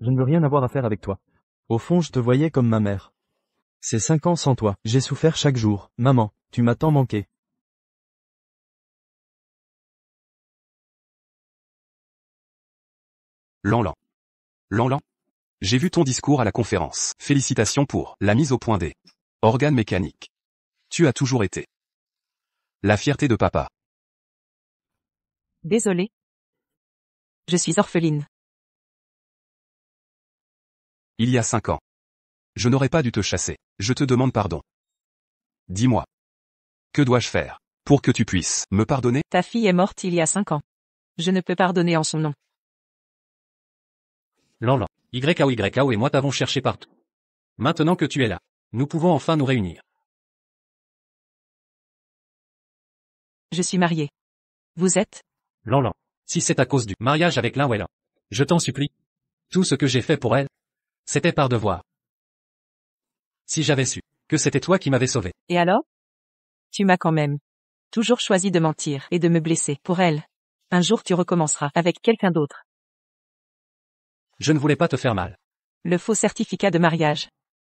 S5: Je ne veux rien avoir à faire avec toi. Au fond je te voyais comme ma mère. Ces 5 ans sans toi, j'ai souffert chaque jour. Maman, tu m'as tant manqué.
S7: Lan Lan. Lan Lan. J'ai vu ton discours à la conférence. Félicitations pour la mise au point des organes mécaniques. Tu as toujours été la fierté de papa.
S1: Désolée. Je suis orpheline.
S7: Il y a 5 ans. Je n'aurais pas dû te chasser. Je te demande pardon. Dis-moi. Que dois-je faire pour que tu puisses me pardonner?
S1: Ta fille est morte il y a 5 ans. Je ne peux pardonner en son nom.
S3: Lan Lan. YAO et moi t'avons cherché partout. Maintenant que tu es là, nous pouvons enfin nous réunir.
S1: Je suis mariée. Vous êtes?
S3: Lan Lan. Si c'est à cause du mariage avec Lan Wei, je t'en supplie. Tout ce que j'ai fait pour elle, c'était par devoir. Si j'avais su que c'était toi qui m'avais sauvé.
S1: Et alors? Tu m'as quand même toujours choisi de mentir et de me blesser pour elle. Un jour tu recommenceras avec quelqu'un d'autre.
S3: Je ne voulais pas te faire mal.
S1: Le faux certificat de mariage.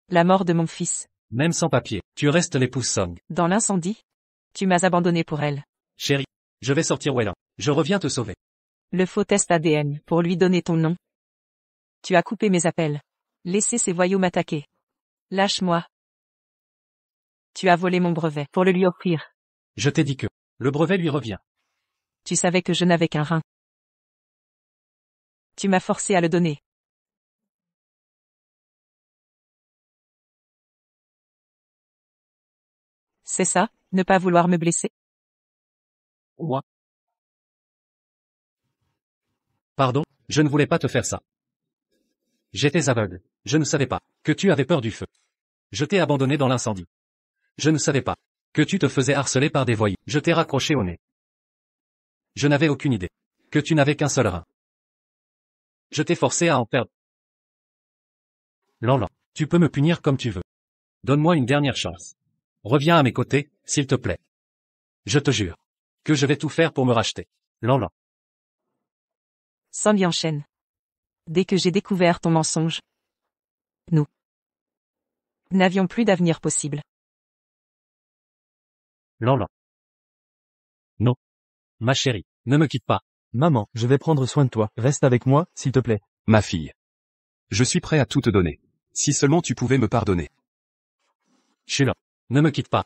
S1: La mort de mon fils.
S3: Même sans papier, tu restes l'épouse Song.
S1: Dans l'incendie. Tu m'as abandonné pour elle.
S3: Chérie, je vais sortir Wei Lan. Je reviens te sauver.
S1: Le faux test ADN pour lui donner ton nom. Tu as coupé mes appels. Laissé ces voyous m'attaquer. Lâche-moi. Tu as volé mon brevet pour le lui offrir.
S3: Je t'ai dit que le brevet lui revient.
S1: Tu savais que je n'avais qu'un rein. Tu m'as forcé à le donner. C'est ça, ne pas vouloir me blesser?
S3: Moi. Pardon, je ne voulais pas te faire ça. J'étais aveugle. Je ne savais pas que tu avais peur du feu. Je t'ai abandonné dans l'incendie. Je ne savais pas que tu te faisais harceler par des voyous. Je t'ai raccroché au nez. Je n'avais aucune idée que tu n'avais qu'un seul rein. Je t'ai forcé à en perdre. Lan Lan, tu peux me punir comme tu veux. Donne-moi une dernière chance. Reviens à mes côtés, s'il te plaît. Je te jure que je vais tout faire pour me racheter. Lan Lan.
S1: Song Yanshen. Dès que j'ai découvert ton mensonge. Nous N'avions plus d'avenir possible.
S3: Lan. Non. Ma chérie, ne me quitte pas.
S5: Maman, je vais prendre soin de toi. Reste avec moi, s'il te plaît.
S7: Ma fille. Je suis prêt à tout te donner. Si seulement tu pouvais me pardonner.
S3: Chulan, ne me quitte pas.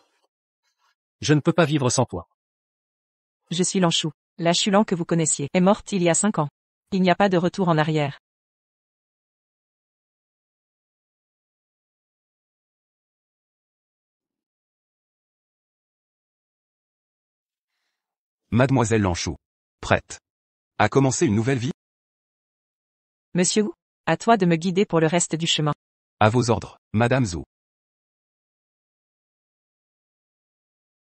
S3: Je ne peux pas vivre sans toi.
S1: Je suis Lanchou. La Chulan que vous connaissiez est morte il y a 5 ans. Il n'y a pas de retour en arrière.
S7: Mademoiselle Lanchou. Prête. À commencer une nouvelle vie?
S1: Monsieur Wu, à toi de me guider pour le reste du chemin.
S7: À vos ordres, Madame Zhou.